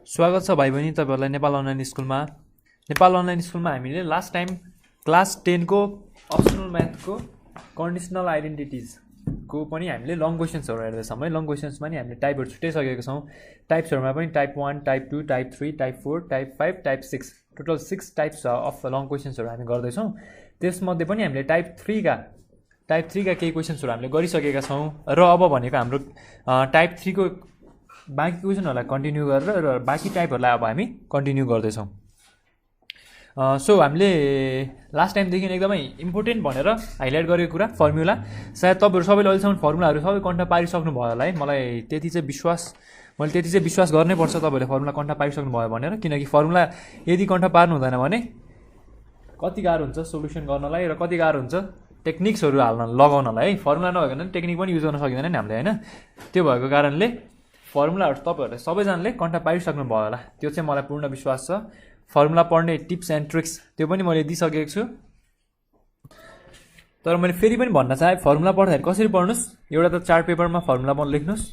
स्वागत छ भाइ बहिनी तपाईहरुलाई नेपाल अनलाइन स्कुलमा। नेपाल अनलाइन स्कुलमा हामीले लास्ट टाइम क्लास 10 को अप्सनल म्याथको कन्डिसनल आइडेन्टिटीज को पनि हामीले लङ क्वेशन्सहरु हेर्दै छौं है। लङ क्वेशन्समा नि हामीले टाइपहरु छुटाइसकेका छौं। टाइप्सहरुमा पनि type 1, type 2, type 3, type 4, type 5, type 6 total 6 types of long क्वेशन्सहरु हामी गर्दै छौं। त्यसमध्ये पनि हामीले टाइप 3 का केही क्वेशन्सहरु हामीले गरिसकेका छौं र अब भनेको हाम्रो टाइप 3 को बाँकी क्वेशनहरुलाई कन्टिन्यू गरेर र बाँकी टाइपहरुलाई अब हामी कन्टिन्यू गर्दै छौं। सो हामीले लास्ट टाइमदेखि एकदमै इम्पोर्टेन्ट भनेर हाइलाइट गरेको कुरा फर्मुला। सायद तपाईहरु सबैले अहिलेसम्म फर्मुलाहरु सबै कन्ट पारिसक्नु भयो होला है। मलाई त्यति चाहिँ विश्वास गर्नै पर्छ तपाईहरुले फर्मुला कन्ट पारिसक्नु भयो भनेर, किनकि फर्मुला यदि कन्ट पार्नु हुँदैन भने कति गाह्रो हुन्छ सोलुसन गर्नलाई र कति गाह्रो हुन्छ टेक्निक्सहरु हाल्न लगाउनलाई है। फर्मुला नभएको भने टेक्निक पनि युज गर्न सकिदैन नि हामीले हैन। त्यो भएको कारणले फर्मुलाहरु तपाईहरुले सबैजनाले कन्ट पारिसक्नु भयो होला, त्यो चाहिँ मलाई पूर्ण विश्वास छ। फर्मुला पढ्ने टिप्स एन्ड ट्रिक्स त्यो पनि मैले दिइसकेको छु। तर मैले फेरि पनि भन्न चाहे फर्मुला पढ्दाखेरि कसरी पढ्नुस्, एउटा त चार्ट पेपरमा फर्मुला लेख्नुस्,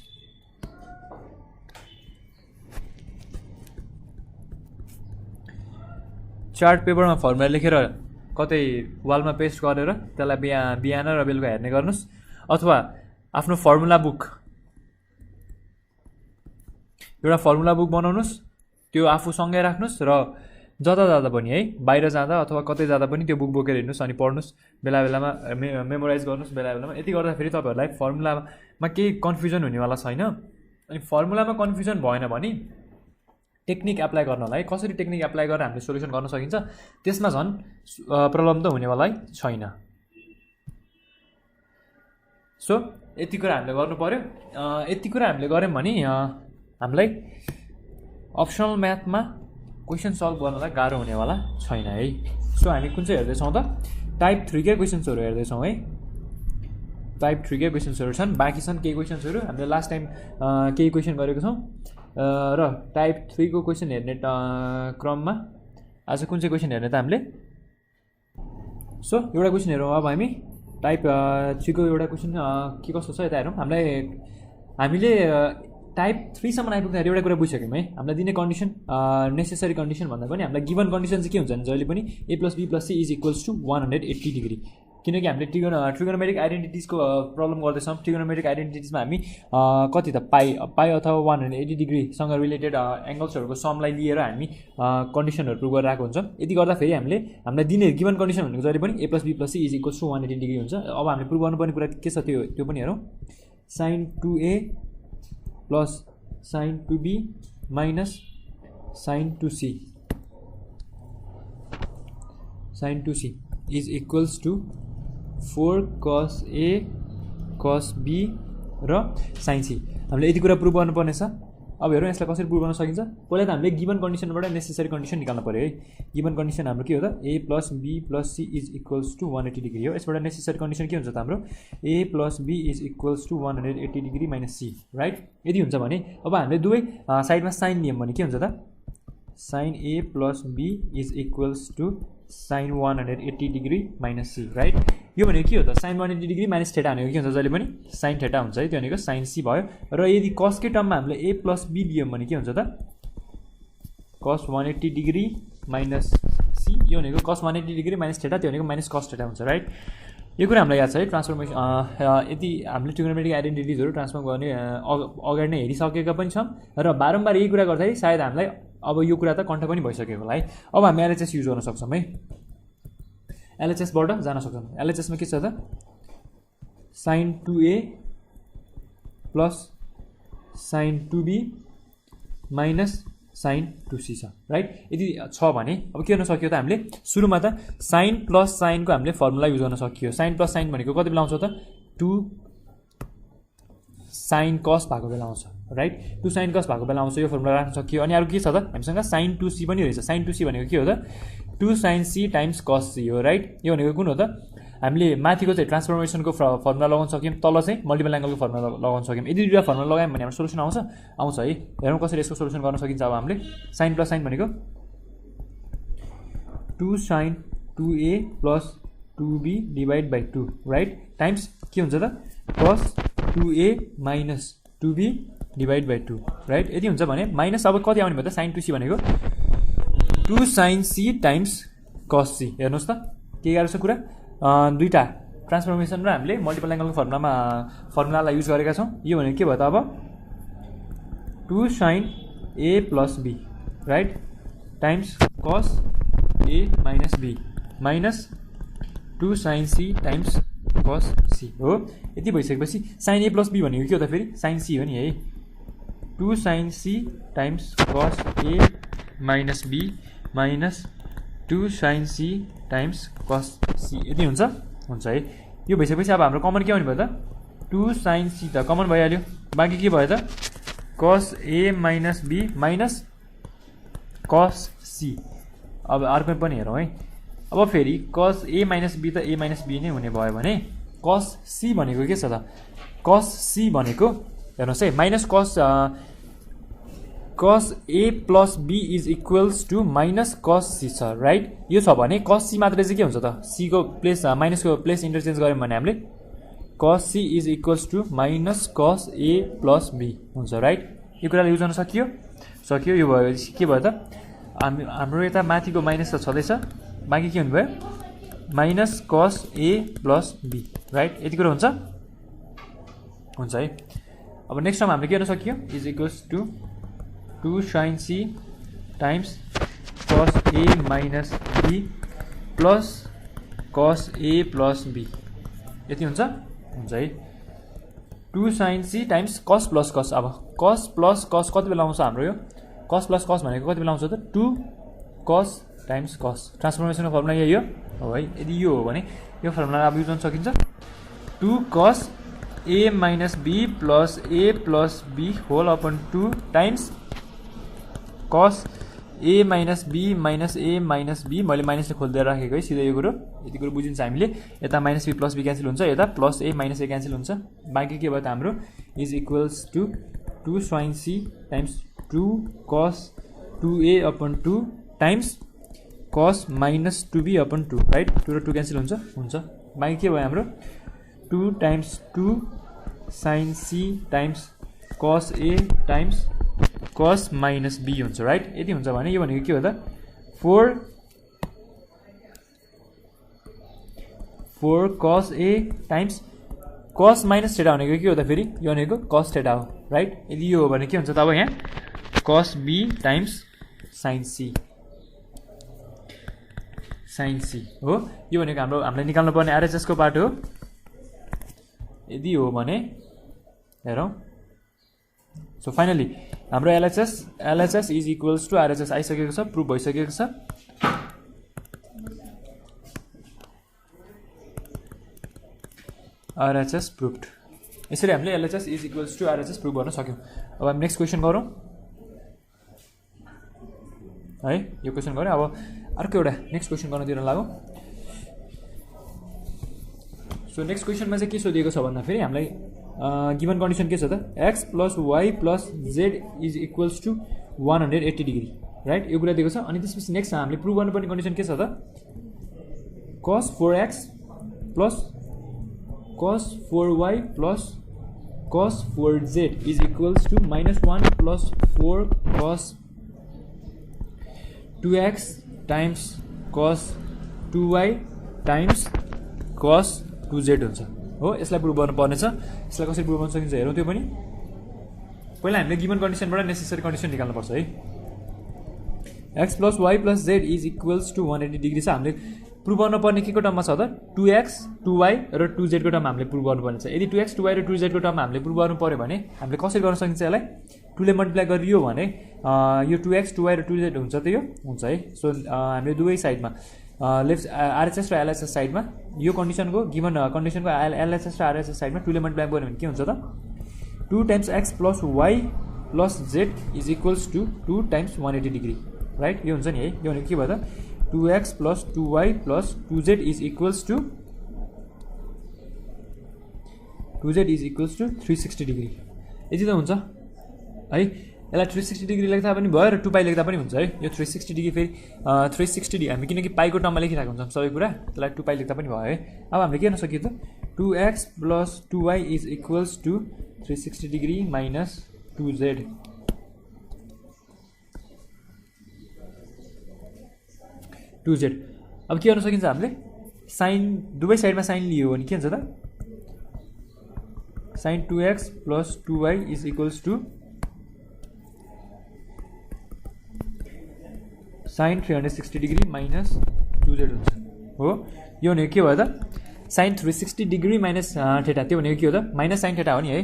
चार्ट पेपरमा फर्मुला लेखेर कतै वालमा पेस्ट गरेर त्यसलाई बिहान र बेलुका हेर्ने गर्नुस्, अथवा आफ्नो फर्मुला बुक एउटा फर्मुला बुक बनाउनुस्, त्यो आफूसँगै राख्नुस् र जता जाँदा पनि है बाहिर जाँदा अथवा कतै जाँदा पनि त्यो बुक बोकेर हिँड्नुस् अनि पढ्नुस्, बेला बेलामा मेमोराइज गर्नुस् बेला बेलामा। यति गर्दाखेरि तपाईहरुलाई फर्मुलामा केही कन्फ्युजन हुनेवाला छैन। अनि फर्मुलामा कन्फ्युजन भएन भने टेक्निक एप्लाई गर्नलाई कसरी टेक्निक एप्लाई गरेर हामीले सोलुसन गर्न सकिन्छ त्यसमा झन् प्रब्लम त हुनेवाला छैन। सो यति कुरा हामीले गर्नु पर्यो। यति कुरा हामीले गर्यौं भने हामीलाई अप्सनल म्याथमा क्वेशन सल्भ गर्नलाई गाह्रो हुनेवाला छैन है। सो हामी कुन चाहिँ हेर्दैछौँ त टाइप 3 कै क्वेशन्सहरु हेर्दैछौँ है। टाइप 3 कै क्वेशन्सहरु छन्, बाँकी छन् केही क्वेशन्सहरु हामीले लास्ट टाइम केही क्वेशन गरेको छौँ र टाइप 3 को क्वेशन हेर्ने क्रममा आज कुन चाहिँ क्वेशन हेर्ने त हामीले। सो एउटा क्वेशन हेरौँ अब हामी टाइप 3 को एउटा क्वेशन के कस्तो छ यता हेरौँ। हामीले टाइप 3 सम्म आइपुग्दाखेरि एउटा कुरा बुझिसक्यौँ है। हामीलाई दिने कन्डिसन नेसेसरी कन्डिसन भन्दा पनि हामीलाई गिभन कन्डिसन चाहिँ के हुन्छ भने जहिले पनि a + b + c = 180 डिग्री, किनकि हामीले ट्रिगोनोमेट्रिक आइडेन्टिटिजको प्रब्लम गर्दैछौँ। ट्रिगोनोमेट्रिक आइडेन्टिटिजमा हामी कति त पाई अथवा 180 डिग्रीसँग रिलेटेड एङ्गल्सहरूको समलाई लिएर हामी कन्डिसनहरू प्रुभ गरेर आएको हुन्छौँ। यति गर्दाखेरि हामीलाई दिने गिभन कन्डिसन भनेको जहिले पनि a + b + c = 180 डिग्री हुन्छ। अब हामीले प्रुभ गर्नुपर्ने कुरा के छ त्यो पनि हेरौँ। sin 2a + sin 2b - sin 2c = 4 cos a cos b र sin c। हामीले यति कुरा प्रुभ गर्नुपर्ने छ। अब हेरौँ यसलाई कसरी प्रुभ गर्न सकिन्छ। पहिला त हामीले गिभन कन्डिसनबाट नेसेसरी कन्डिसन निकाल्नु पर्यो है। गिभन कन्डिसन हाम्रो के हो त a + b + c = 180 डिग्री हो। यसबाट नेसेसरी कन्डिसन के हुन्छ त हाम्रो a + b = 180 degree - c, right. यदि हुन्छ भने अब हामीले दुवै साइडमा साइन लियौँ भने के हुन्छ त sin a + b = sin 180 degree - c, right. यो भनेको के हो त sin 180 डिग्री - थीटा भनेको के हुन्छ जहिले पनि sin थीटा हुन्छ है। त्यो भनेको sin c भयो। र यदि cos के टर्ममा हामीले a + b लियौँ भने के हुन्छ त cos 180 डिग्री - c। यो भनेको cos 180 डिग्री - थीटा, त्यो भनेको -cos थीटा हुन्छ, राइट। यो कुरा हामीलाई याद छ है। ट्रान्सफर्मेसन यदि हामीले ट्रिगोनोमेट्रिक आइडेन्टिटिजहरु ट्रान्सफर्म गर्ने अगाडि नै हेरिसकेका पनि छौँ र बारम्बार यही कुरा गर्दाखेरि सायद हामीलाई अब यो कुरा त कन्ट पनि भइसकेको होला है। अब हामी एलएचएस युज गर्न सक्छौँ है। एलएचएसबाट जान सक्छौँ। एलएचएसमा के छ त sin 2a + sin 2b - sin 2c छ, राइट। यदि छ भने अब के गर्न सक्यो त हामीले सुरुमा त sin + sin को हामीले फर्मुला युज गर्न सकियो। sin + sin भनेको कति बेला आउँछ त 2 sin cos भएको बेला आउँछ, राइट। 2 sin cos भएको बेला आउँछ, यो फर्मुला राख्न सकियो। अनि अरु के छ त हामीसँग sin 2c पनि रहेछ। sin 2c भनेको के हो त 2 sin c × cos c हो, राइट। यो भनेको कुन हो त हामीले माथिको चाहिँ ट्रान्सफर्मेसनको फर्मुला लगाउन सक्यौँ, तल चाहिँ मल्टिपल एङ्गलको फर्मुला लगाउन सक्यौँ। यदि दुईवटा फर्मुला लगायौँ भने हाम्रो सोलुसन आउँछ है। हेरौँ कसरी यसको सोलुसन गर्न सकिन्छ। अब हामीले sin + sin भनेको 2 sin 2a + 2b / 2, right, times के हुन्छ त cos 2a - 2b divide by 2 right यति हुन्छ भने माइनस अब कति आउने भयो त साइन 2c भनेको 2 sin c times cos c हेर्नुहोस् त के गाह्रो छ कुरा दुईटा ट्रान्सफर्मेसन र हामीले मल्टिपल एङ्गलको फर्मुलालाई युज गरेका छौँ यो भनेको के भयो त अब 2 sin a plus b right times cos a minus b minus 2 sin c times cos c हो यति भइसकेपछि sin a plus b भनेको के हो त फेरि sin c हो नि है 2 sin c times cos a minus b minus 2 sin c times cos c यति हुन्छ है यो भइसकेपछि अब हाम्रो कमन के आउने भयो त 2 sin c त कमन भइहाल्यो बाँकी के भयो त cos a minus b minus cos c अब अर्को पनि हेरौँ है अब फेरि cos a minus b त a minus b नै हुने भयो भने cos c भनेको के छ त cos c भनेको हेर्नुहोस् है minus cos a plus b is equals to minus cos c छ राइट यो छ भने cos c मात्रै चाहिँ के हुन्छ त c को प्लेस माइनसको प्लेस इन्टरचेन्ज गऱ्यौँ भने हामीले cos c is equals to minus cos a plus b हुन्छ राइट यो कुरालाई युज गर्न सकियो यो भयो के भयो त हाम्रो यता माथिको माइनस त छँदैछ बाँकी के हुनुभयो minus cos a plus b right यति कुरा हुन्छ है अब नेक्स्ट टाइम हामीले के गर्न सकियो is equals to 2 sin c times cos a minus b plus cos a plus b यति हुन्छ है 2 sin c times cos plus cos अब cos प्लस cos कति बेला आउँछ हाम्रो यो cos प्लस cos भनेको कति बेला आउँछ त 2 cos टाइम्स cos ट्रान्सफर्मेसनको फर्मुला यही हो है यदि यो हो भने यो फर्मुला अब युज गर्न सकिन्छ 2 cos a minus b plus a plus b whole upon 2 times cos a minus b minus a minus b मैले माइनसले खोल्दै राखेको है सिधै यो कुरो यति कुरो बुझिन्छ हामीले यता minus b plus b cancel हुन्छ यता plus a minus a cancel हुन्छ बाँकी के भयो त हाम्रो is equals to 2 sin c times 2 cos 2a upon 2 times cos minus 2b upon 2 right 2 र 2 क्यान्सल हुन्छ बाँकी के भयो हाम्रो 2 times 2 sin c times cos a times cos minus b हुन्छ राइट यति हुन्छ भने यो भनेको के हो त 4 cos a times cos minus theta भनेको के हो त फेरि यो भनेको cos थीटा हो राइट यदि यो हो भने के हुन्छ त अब यहाँ cos b times sin c हो यो भनेको हामीले निकाल्नु पर्ने आरएचएस को पार्ट हो यदि हो भने हेरौँ सो फाइनली हाम्रो LHS is equals to RHS आइसकेको छ प्रुभ भइसकेको छ आरएचएस प्रुभड यसरी हामीले LHS is equals to RHS prove गर्न सक्यौँ अब हामी नेक्स्ट क्वेसन गरौँ है यो क्वेसन गऱ्यौँ अब अर्को एउटा नेक्स्ट क्वेसन गर्नतिर लागौँ सो नेक्स्ट क्वेसनमा चाहिँ के सोधिएको छ भन्दाखेरि हामीलाई गिभन कन्डिसन के छ त x plus y plus z is equals to 180 degree right यो कुरा दिएको छ अनि त्यसपछि नेक्स्ट हामीले प्रुभ गर्नुपर्ने कन्डिसन के छ त cos 4x plus cos 4y plus cos 4z is equals to -1 plus 4 cos 2x times cos 2y times cos 2z हुन्छ हो यसलाई प्रुभ गर्नुपर्ने छ यसलाई कसरी प्रुभ गर्न सकिन्छ हेरौँ त्यो पनि पहिला हामीले गिभन कन्डिसनबाट नेसेसरी कन्डिसन निकाल्नुपर्छ है x plus y plus z is equals to 180 degree छ हामीले प्रुभ गर्नुपर्ने के को टर्ममा छ त 2x 2y र 2z को टर्ममा हामीले प्रुभ गर्नुपर्ने छ यदि 2x 2y र 2z को टर्ममा हामीले प्रुभ गर्नु पर्यो भने हामीले कसरी गर्न सकिन्छ यसलाई 2 ले मल्टिप्लाई गरियो भने यो 2x 2y र 2z हुन्छ त यो हुन्छ है सो हामीले दुवै साइडमा लेफ्ट आरएचएस र एलएचएस साइडमा यो कन्डिसनको गिभन कन्डिसनको एलएचएस र आरएचएस साइडमा 2 ले मल्टिप्लाई गर्यो भने के हुन्छ त 2 times x plus y plus z is equals to 2 times 180 degree right यो हुन्छ नि है यो भनेको के भयो त 2x plus 2y plus 2z is equals to 360 degree यति त हुन्छ है यसलाई 360 डिग्री लेख्दा पनि भयो र 2 पाई लेख्दा पनि हुन्छ है यो 360 डिग्री फेरि 360 डिग्री हामी किनकि पाईको टर्ममा लेखिरहेको हुन्छौँ सबै कुरा त्यसलाई 2 पाई लेख्दा पनि भयो है अब हामीले के गर्न सकियो त 2x plus 2y is equals to 360 degree minus 2z। अब के गर्न सकिन्छ हामीले साइन दुवै साइडमा साइन लियो भने के हुन्छ त sin 2x plus 2y is equals to sin 360 degree minus 2z हुन्छ हो। यो भनेको के भयो त sin 360 degree minus थीटा, त्यो भनेको के हो त माइनस sin थीटा हो नि है।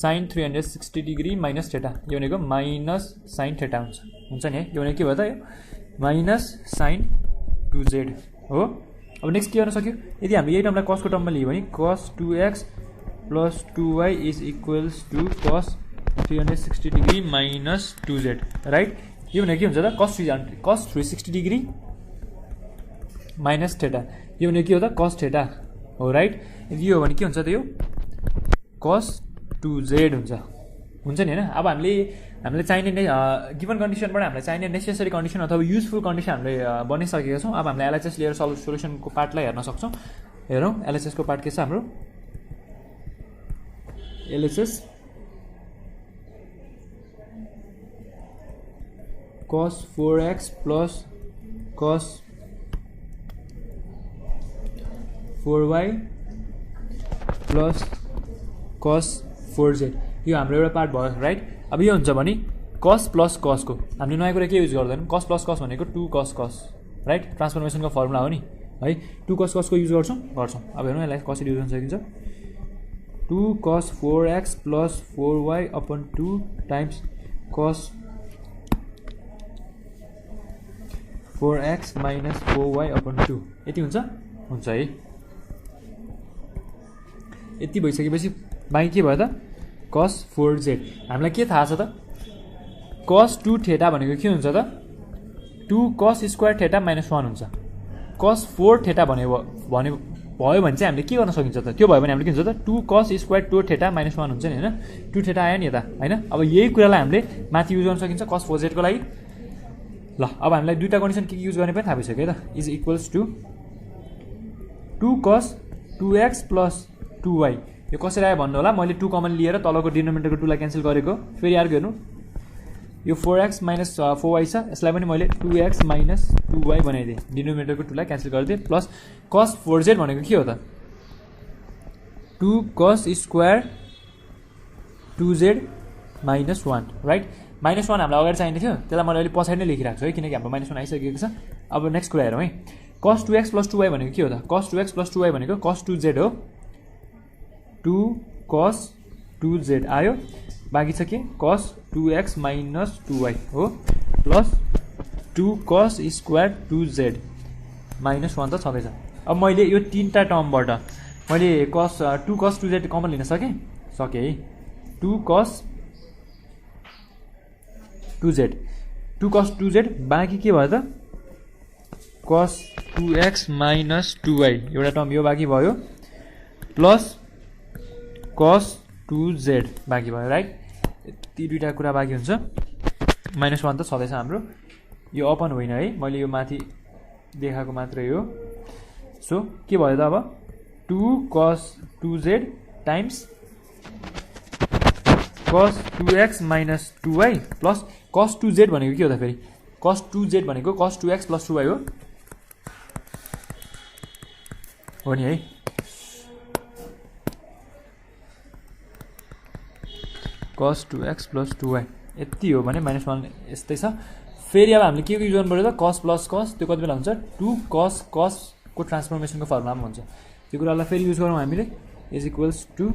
sin 360 degree minus थीटा यो भनेको माइनस sin थीटा हुन्छ नि है। यो भनेको के भयो त यो माइनस sin 2z हो। अब नेक्स्ट के गर्न सक्यो यदि हामीले यही टर्मलाई cos को टर्ममा लियो भने cos 2x plus 2y is equals to cos 360 degree minus 2z right. यो भनेको के हुन्छ त cos 360 degree minus थीटा, यो भनेको के हो त cos थीटा हो राइट। यदि यो हो भने के हुन्छ त यो cos 2z हुन्छ नि हैन। अब हामीले चाहिने गिभन कन्डिसनबाट हामीले चाहिने नेसेसरी कन्डिसन अथवा युजफुल कन्डिसन हामीले बनिसकेका छौँ। अब हामीले एलएचएस लिएर सोल्युसनको पार्टलाई हेर्न सक्छौँ। हेरौँ एलएचएस को पार्ट के छ हाम्रो LHS cos 4x plus cos 4y plus cos 4z यो हाम्रो एउटा पार्ट भयो राइट। अब यो हुन्छ भने cos प्लस cos को हामीले नयाँ कुरा के युज गर्दैन, cos प्लस cos भनेको 2cos cos राइट, ट्रान्सफर्मेसनको फर्मुला हो नि है। 2cos cos को युज गर्छौँ। अब हेरौँ यसलाई कसरी युज गर्न सकिन्छ। 2cos 4x plus 4y upon 2 times cos 4x minus 4y upon 2 यति हुन्छ है। यति भइसकेपछि बाँकी के भयो त cos 4z। हामीलाई के थाहा छ त cos 2 थीटा भनेको के हुन्छ त 2 cos स्क्वायर थीटा minus 1 हुन्छ। cos 4 थीटा भयो भने चाहिँ हामीले के गर्न सकिन्छ त त्यो भयो भने हामीले के हुन्छ त 2 cos स्क्वायर 2 थीटा minus 1 हुन्छ नि हैन। 2 थीटा आयो नि यता हैन। अब यही कुरालाई हामीले माथि युज गर्न सकिन्छ cos 4z को लागि। ल अब हामीलाई दुईटा कन्डिसन के युज गर्ने पनि थाहा भइसक्यो है त is equals to 2 cos 2x plus 2y। यो कसरी आयो भन्नु होला, मैले 2 कमन लिएर तलको डिनोमिनेटरको 2 लाई क्यान्सल गरेको। फेरि अर्को हेर्नु यो 4x minus 4y छ, यसलाई पनि मैले 2x minus 2y बनाइदिएँ, डिनोमिनेटरको 2 लाई क्यान्सल गरिदिएँ। प्लस cos 4z भनेको के हो त 2 cos square 2z minus 1 right. -1 हामीलाई अगाडि चाहिने थियो, त्यसलाई मैले अहिले पछाडि नै लेखिरहेको छु है किनकि हाम्रो -1 आइसकेको छ। अब नेक्स्ट कुरा हेरौँ है। cos 2x plus 2y भनेको के हो त cos 2x plus 2y भनेको cos 2z हो। 2 cos 2z आयो, बाँकी छ के cos 2x minus 2y हो plus 2 cos square 2z minus 1 त छँदैछ। अब मैले यो तीनटा टर्मबाट मैले 2 cos 2z कमन लिन सकेँ है। 2 cos 2z बाँकी के भयो त cos 2x minus 2y एउटा टर्म यो बाँकी भयो प्लस cos 2z बाँकी भयो राइट। यति दुईटा कुरा बाँकी हुन्छ। -1 त छँदैछ हाम्रो, यो अपन होइन है, मैले यो माथि देखाएको मात्रै हो। सो के भयो त अब 2 cos 2z times cos 2x minus 2y plus cos 2z भनेको के हो त फेरि cos 2z भनेको cos 2x plus 2y हो नि है। cos 2x plus 2y यति हो भने -1 यस्तै छ। फेरि अब हामीले के युज गर्नु पर्यो त cos प्लस cos, त्यो कति बेला हुन्छ 2 cos cos को ट्रान्सफर्मेसनको फर्मुलामा हुन्छ। त्यो कुरालाई फेरि युज गरौँ हामीले is equals to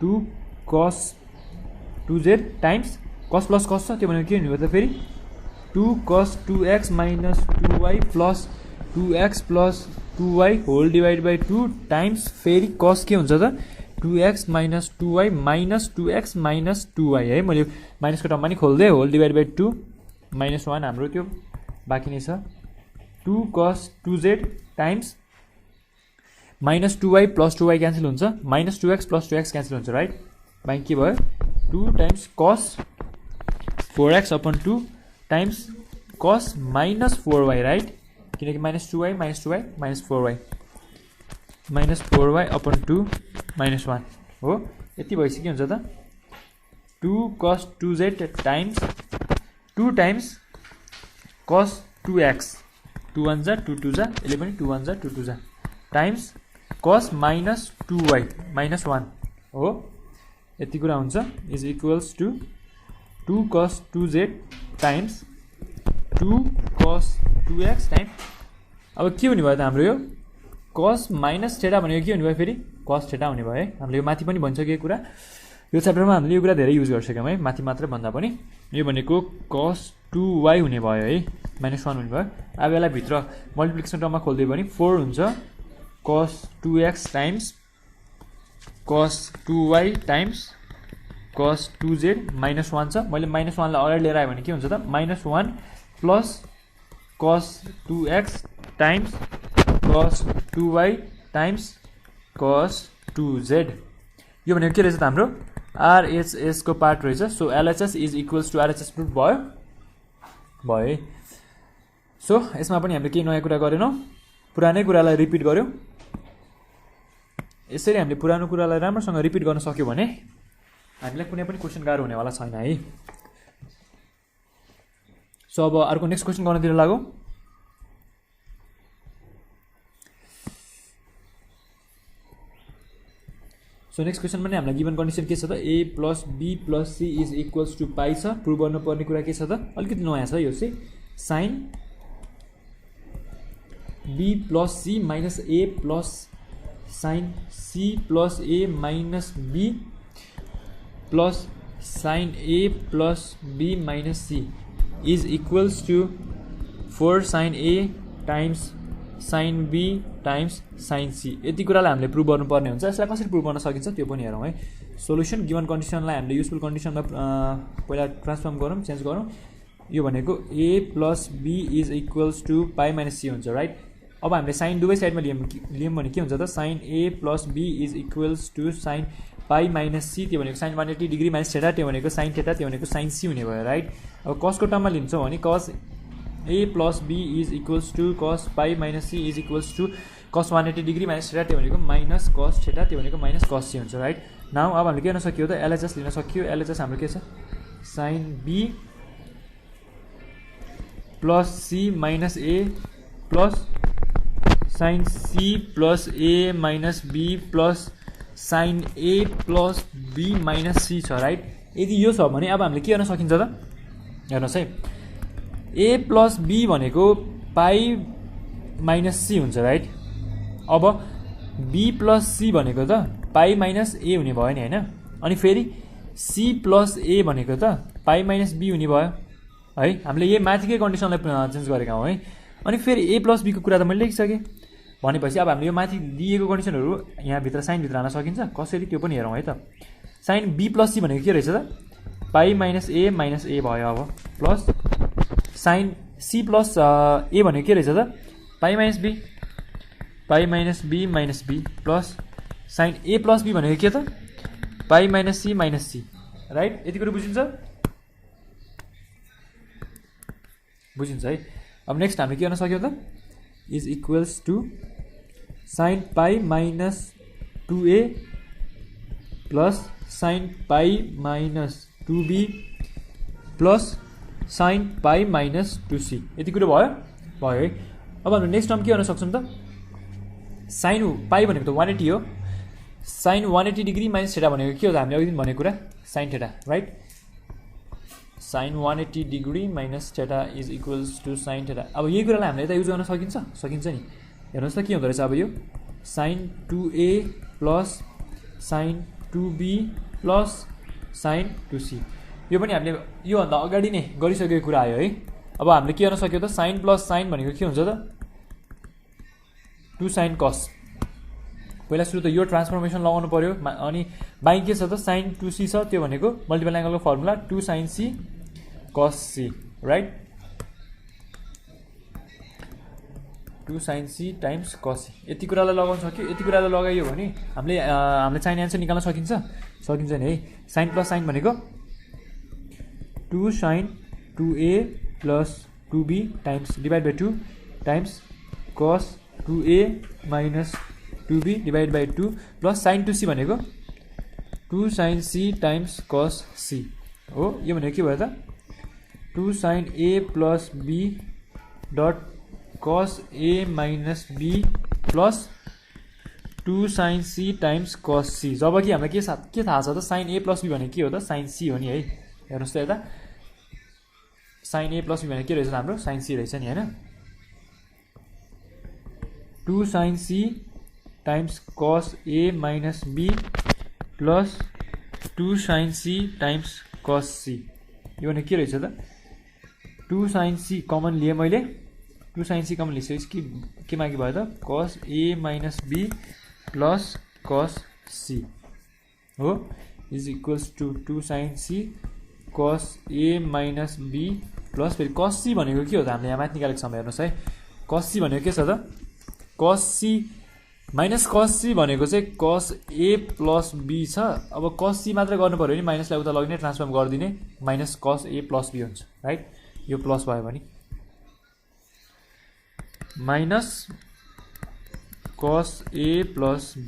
2 cos 2z times cos plus cos छ, त्यो भनेको के हुने हो त फेरि 2 cos 2x minus 2y plus 2x plus 2y whole divide by 2 times फेरि cos के हुन्छ त 2x minus 2y minus 2x minus 2y है। मैले माइनसको टर्ममा नि खोल्दिएँ, होल डिभाइड बाई 2 -1 हाम्रो त्यो बाँकी नै छ। 2 cos 2z times minus 2y plus 2y cancel हुन्छ, minus 2x plus 2x cancel हुन्छ राइट। बाँकी के भयो 2 times cos 4x upon 2 times cos minus 4y right, किनकि -2y minus 2y minus 4y upon 2 -1 हो। यति भएपछि के हुन्छ त 2 cos 2z times 2 times cos 2x 2 1 जा 2 2 जा यसले पनि 2 1 जा 2 2 जा times cos minus 2y minus 1 हो यति कुरा हुन्छ is equals to 2 cos 2z times 2 cos 2x times अब के हुने भयो त हाम्रो यो cos माइनस थीटा भनेको के हुने भयो फेरि cos थीटा हुने भयो है हामीले यो माथि पनि भनिसकेको कुरा यो च्याप्टरमा हामीले यो कुरा धेरै युज गरिसक्यौँ है माथि मात्र भन्दा पनि यो भनेको cos 2y हुने भयो है -1 हुने भयो अब यसलाई भित्र मल्टिप्लिकेसन टर्ममा खोल्दै पनि 4 हुन्छ cos 2x times cos 2y times cos 2z -1 छ मैले -1 लाई अगाडि लिएर आए भने के हुन्छ त -1 plus cos 2x times cos 2y times cos 2z यो भनेको के रहेछ त हाम्रो RHS को पार्ट रहेछ so LHS is equals to RHS proof भयो है सो यसमा पनि हामीले केही नयाँ कुरा गरेनौँ पुरानै कुरालाई रिपिट गर्यौँ यसरी हामीले पुरानो कुरालाई राम्रोसँग रिपिट गर्न सक्यौँ भने हामीलाई कुनै पनि क्वेसन गाह्रो हुनेवाला छैन है सो अब अर्को नेक्स्ट क्वेसन गर्नतिर लागौँ सो नेक्स्ट क्वेसन पनि हामीलाई गिभन कन्डिसन के छ त a plus b plus c is equals to pi छ प्रुभ गर्नुपर्ने कुरा के छ त अलिकति नयाँ छ यो चाहिँ sine b plus c minus a plus sine c plus a minus b plus sine a plus b minus c is equals to 4 sine a times sine b times sine c यति कुरालाई हामीले prove गर्नुपर्ने हुन्छ यसलाई कसरी prove गर्न सकिन्छ त्यो पनि हेरौँ है सोल्युसन गिभन कन्डिसनलाई हामीले युजफुल कन्डिसनमा पहिला ट्रान्सफर्म गरौँ चेन्ज गरौँ यो भनेको a plus b is equals to pi minus c हुन्छ राइट अब हामीले साइन दुवै साइडमा लियौँ भने के हुन्छ त sine a plus b is equals to sine pi minus c त्यो भनेको साइन 180 डिग्री माइनस थीटा त्यो भनेको साइन थीटा त्यो भनेको साइन c हुने भयो राइट अब कसको टर्ममा लिन्छौँ भने cos a plus b is equals to cos pi minus c is equals to cos 180 degree minus theta त्यो भनेको माइनस cos थीटा त्यो भनेको माइनस cos c हुन्छ राइट नाउ अब हामीले के गर्न सकियो त LHS लिन सकियो LHS हाम्रो के छ sine b plus c minus a plus sine c plus a minus b plus sine a plus b minus c छ राइट यदि यो छ भने अब हामीले के गर्न सकिन्छ त हेर्नुहोस् है a प्लस b भनेको पाई माइनस c हुन्छ राइट अब b प्लस c भनेको त पाई माइनस a हुने भयो नि होइन अनि फेरि c प्लस a भनेको त पाई माइनस b हुने भयो है हामीले यही माथिकै कन्डिसनलाई चेन्ज गरेका हौँ है अनि फेरि a प्लस b को कुरा त मैले लेखिसकेँ भनेपछि अब हामीले यो माथि दिएको कन्डिसनहरू यहाँभित्र साइनभित्र हाल्न सकिन्छ कसरी त्यो पनि हेरौँ है त साइन b प्लस c भनेको के रहेछ त पाई माइनस a भयो अब plus sine c plus a भनेको के रहेछ त pi minus b plus sine a plus b भनेको के त पाई माइनस c राइट यति कुरो बुझिन्छ है अब नेक्स्ट हामीले के गर्न सक्यौँ त is equals to sine pi minus 2a plus sine pi minus 2b plus sine pi minus 2c यति कुरो भयो है अब हाम्रो नेक्स्ट टर्म के गर्न सक्छौँ त साइन पाई भनेको त 180 हो साइन 180 डिग्री माइनस थीटा भनेको के हो त हामीले अघि दिन भनेको कुरा sine theta right sine 180 degree minus theta is equals to sine theta अब यही कुरालाई हामीले त युज गर्न सकिन्छ नि हेर्नुहोस् त के हुँदो रहेछ अब यो sine 2a plus sine 2b plus sine 2c यो पनि हामीले योभन्दा अगाडि नै गरिसकेको कुरा आयो है अब हामीले के गर्न सक्यो त साइन प्लस साइन भनेको के हुन्छ त 2 साइन कस पहिला सुरु त यो ट्रान्सफर्मेसन लगाउनु पर्यो अनि बाँकी के छ त साइन 2c छ त्यो भनेको मल्टिपल एङ्गलको formula 2 sine c cos c right 2 sine c times cos c यति कुरालाई लगाउन सक्यो यति कुरालाई लगाइयो भने हामीले चाहिने एन्सर निकाल्न सकिन्छ नि है साइन प्लस साइन भनेको 2 sine 2a plus 2b times divide by 2 times cos 2a minus 2b divide by 2 plus sine 2c भनेको 2 sin c times cos c हो। यो भनेको के भयो त 2 sin a plus b dot cos a minus b plus 2 sin c times cos c। जब कि हामीलाई के थाहा छ त sin a plus b भनेको के हो त sin c हो नि है। हेर्नुहोस् त यता sin a plus b भनेको के रहेछ हाम्रो sin c रहेछ नि हैन। 2 sin c times cos a minus b plus 2 sin c times cos c। यो भने के रहेछ त 2 sin c कमन लिए मैले 2 sin c कमन लिएपछि के मागी भयो त cos a minus b plus cos c हो is equals to 2 sin c cos a minus b plus फेरि cos c भनेको के हो त हामीले यहाँ माथि निकालेको छौँ। हेर्नुहोस् है cos c भनेको के छ त cos c minus cos c भनेको चाहिँ cos a plus b छ। अब cos c मात्र गर्नु पर्यो भने माइनसलाई उता लगिने ट्रान्सफर्म गरिदिने minus cos a plus b हुन्छ राइट। यो प्लस भयो भने minus cos a plus b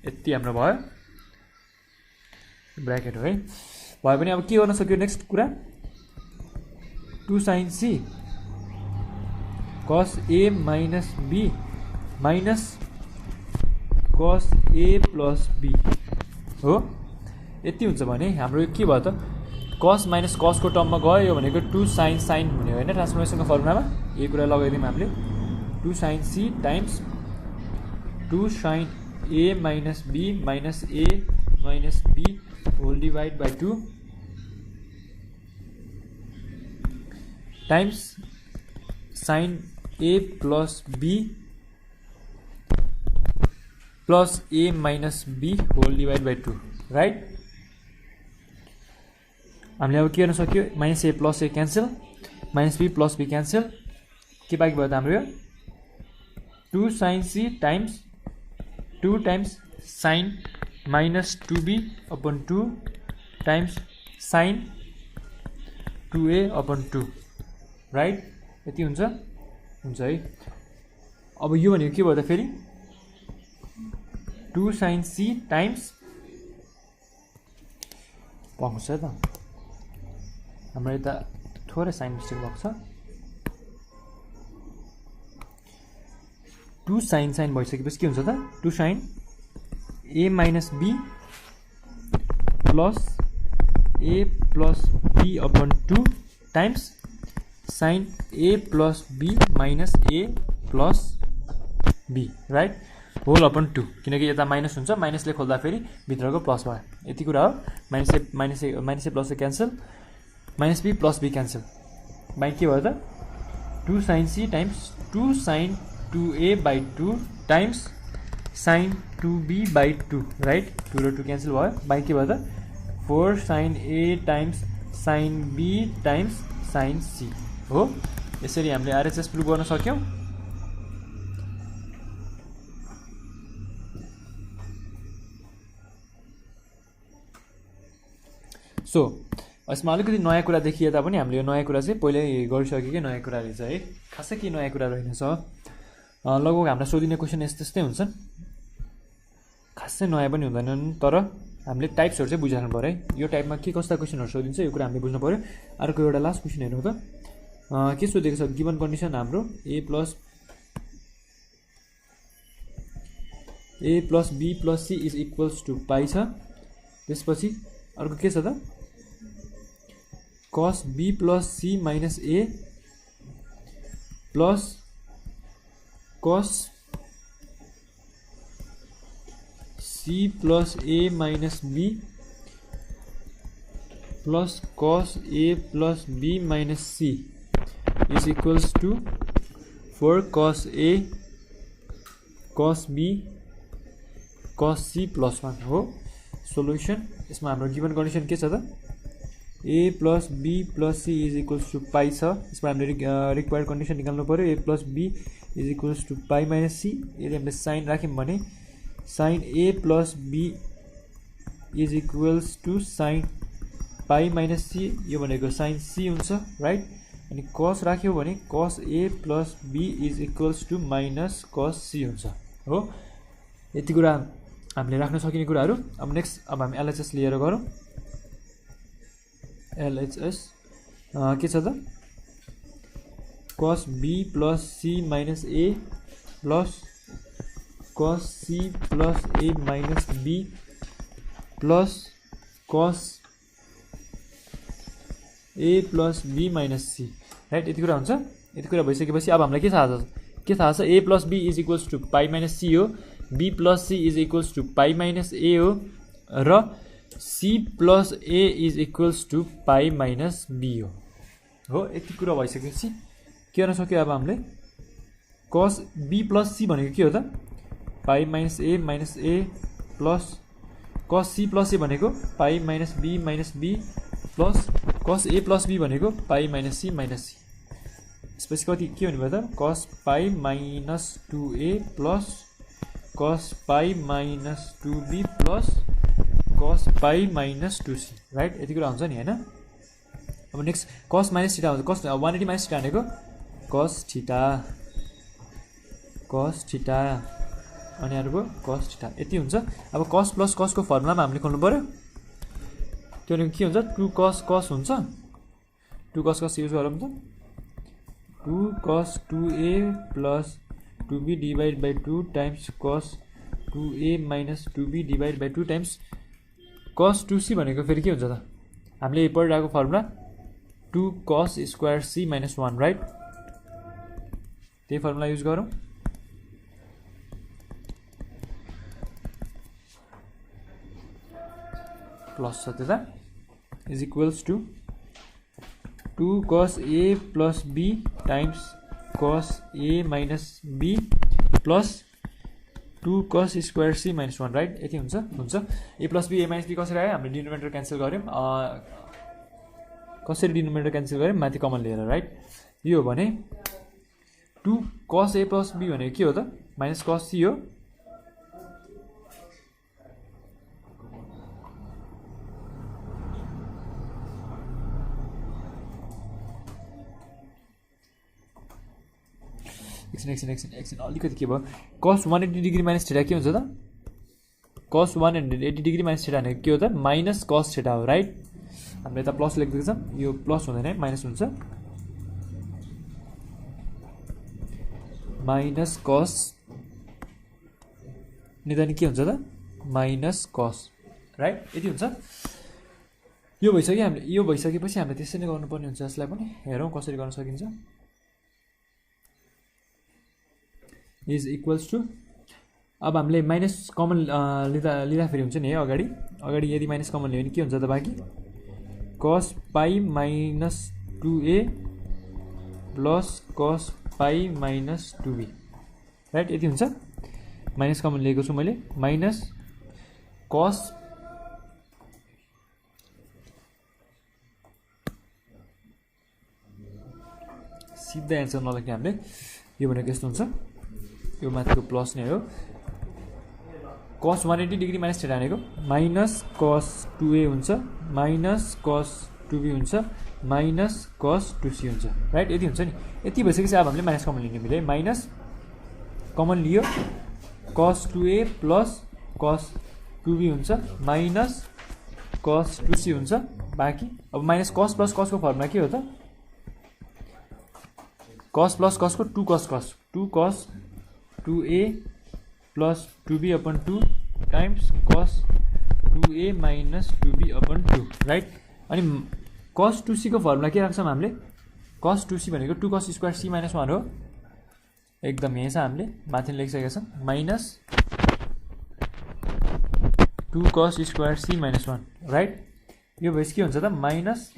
यति हाम्रो भयो ब्र्याकेट हो है। भयो भने अब के गर्न सक्यो नेक्स्ट कुरा 2 sin c cos a minus b minus cos a plus b हो। यति हुन्छ भने हाम्रो के भयो त cos माइनस cos को टर्ममा गयो भनेको 2 sin हुने होइन ट्रान्सफर्मेसनको फर्मुलामा यही कुरा लगाइदियौँ हामीले 2 sin c times 2 sin a minus b minus a minus b whole divide by 2 times sin a plus b plus a minus b whole divide by 2 right. हामीले अब के गर्न सक्यो minus a plus a cancel minus b plus b cancel के बाँकी भयो त हाम्रो यो 2 sin c times 2 times sin minus 2b upon 2 times sin 2a upon 2 right. यति हुन्छ है। अब यो भनेको के भयो त फेरि 2 sin c टाइम्स भएको छ त हाम्रो यता थोरै साइन मिस्टेक भएको छ 2 sin भइसकेपछि के हुन्छ त 2 sin a minus b plus a plus b upon 2 times sin a plus b minus a plus b right whole upon 2 किनकि यता माइनस हुन्छ माइनसले खोल्दा फेरि भित्रको प्लस भयो यति कुरा हो। Minus A plus A cancel minus b plus b cancel by के भयो त 2 sin c times 2 sin 2a by 2 times sin 2b by 2 right 2 र 2 क्यान्सल भयो बाई के भयो त 4 sin a times sin b times sin c हो। यसरी हामीले आरएचएस प्रुभ गर्न सक्यौं। सो यसमा अलिकति नयाँ कुरा देखिए तापनि हामीले यो नयाँ कुरा चाहिँ पहिल्यै गरिसकेकै नयाँ कुरा रहेछ है। खासै के नयाँ कुरा रहेनछ लगभग हामीलाई सोधिने क्वेसन यस्तै हुन्छन् खासै नयाँ पनि हुँदैनन् तर हामीले टाइप्सहरु चाहिँ बुझिराख्नु पर्यो है। यो टाइपमा के कस्ता क्वेसनहरु सोधिन्छ यो कुरा हामीले बुझ्नु पर्यो। अर्को एउटा लास्ट क्वेसन हेर्नु त के सोधेको छ गिवन कन्डिसन हाम्रो a plus b plus c is equals to pi छ। त्यसपछि अर्को के छ त cos b plus c minus a plus cos c plus a minus b plus cos a plus b minus c is equals to 4 cos a cos b cos c plus 1 हो solution. यसमा हाम्रो given condition के छ त a plus b plus c is equals to पाई छ। यसमा हामीले required condition निकाल्नु पर्यो a plus b is equals to pie minus c। यदि हामीले साइन राख्यौं भने sin a plus b is equals to sin pie minus c यो भनेको sin c हुन्छ राइट। अनि cos राख्यौ भने cos a plus b is equals to minus cos c हुन्छ हो। यति कुरा हामीले राख्न सकिने कुराहरू। अब नेक्स्ट अब हामी एलएचएस लिएर गरौँ। एलएचएस के छ त cos b plus c minus a plus cos c plus a minus b plus cos a plus b minus c right. यति कुरा हुन्छ। यति कुरा भइसकेपछि अब हामीलाई के थाहा छ a plus b is equals to pi minus c हो, b plus c is equals to pi minus a हो र c plus a is equals to pi minus b हो। यति कुरा भइसकेपछि के गर्न सक्यो अब हामीले cos b plus c भनेको के हो त pi minus a plus cos c plus a भनेको pi minus b plus cos a plus b भनेको pi minus c minus c। यसपछि कति के हुने भयो त cos pi minus 2a plus cos pi minus 2b plus cos pi minus 2c right. यति कुरा हुन्छ नि हैन। अब नेक्स्ट cos minus थीटा हुन्छ। cos 180 minus थीटा भनेको cos थीटा अनि अर्को cos थीटा यति हुन्छ। अब cos प्लस cos को फर्मुलामा हामीले खोल्नु पर्यो। त्यो भनेको के हुन्छ 2 cos cos हुन्छ। 2 cos cos युज गरौँ त 2 cos 2a plus 2b divided by 2 times cos 2a minus 2b divided by 2 times cos 2c भनेको फेरि के हुन्छ त हामीले पढिरहेको formula 2 cos square c minus 1 right. त्यही फर्मुला युज गरौँ। प्लस छ त्यता is equals to 2 cos a plus b times cos a minus b plus 2 cos square c minus 1 right. यति हुन्छ। a plus b a minus b कसरी आयो हामीले denominator cancel गऱ्यौँ। कसरी डिनोमिनेटर क्यान्सल गऱ्यौँ माथि कमन लिएर राइट। यो हो भने 2 cos a plus b भनेको के हो त माइनस cos c हो। एकछिन अलिकति के भयो cos 180 डिग्री माइनस थीटा के हुन्छ त cos 180 डिग्री माइनस थीटा भनेको के हो त माइनस cos थीटा हो राइट। हामीले यता प्लस लेख्दैछ यो प्लस हुँदैन माइनस हुन्छ। माइनस cos निदान के हुन्छ त माइनस cos राइट। यति हुन्छ। यो भइसकेपछि हामीले त्यसै नै गर्नुपर्ने हुन्छ। यसलाई पनि हेरौँ कसरी गर्न सकिन्छ। इज इक्वल्स टु अब हामीले माइनस कमन लिँदाखेरि हुन्छ नि है। अगाडि यदि माइनस कमन लियो भने के हुन्छ त बाँकी cos pi minus 2a plus cos pi minus 2b right. यति हुन्छ। माइनस कमन लिएको छु मैले माइनस cos सिधा एन्सर नलेख्ने हामीले यो भनेको यस्तो हुन्छ। यो माथिको प्लस नै हो। cos 180 डिग्री माइनस थीटा भनेको माइनस cos 2a हुन्छ माइनस cos 2b हुन्छ माइनस cos 2c हुन्छ राइट। यति हुन्छ नि। यति भइसकेपछि अब हामीले माइनस कमन लिने मिले माइनस कमन लियो cos 2a plus cos 2b हुन्छ माइनस cos 2c हुन्छ बाँकी। अब माइनस cos प्लस cos को फर्मुला के हो त cos प्लस cos को 2 cos 2a plus 2b upon 2 times cos 2a minus 2b upon 2 right. अनि cos 2c को फर्मुला के राख्छौँ हामीले cos 2c भनेको 2 cos square c minus 1 हो। एकदम यही छ हामीले माथि लेखिसकेका छौँ minus 2 cos square c minus 1 right. यो भएपछि के हुन्छ त minus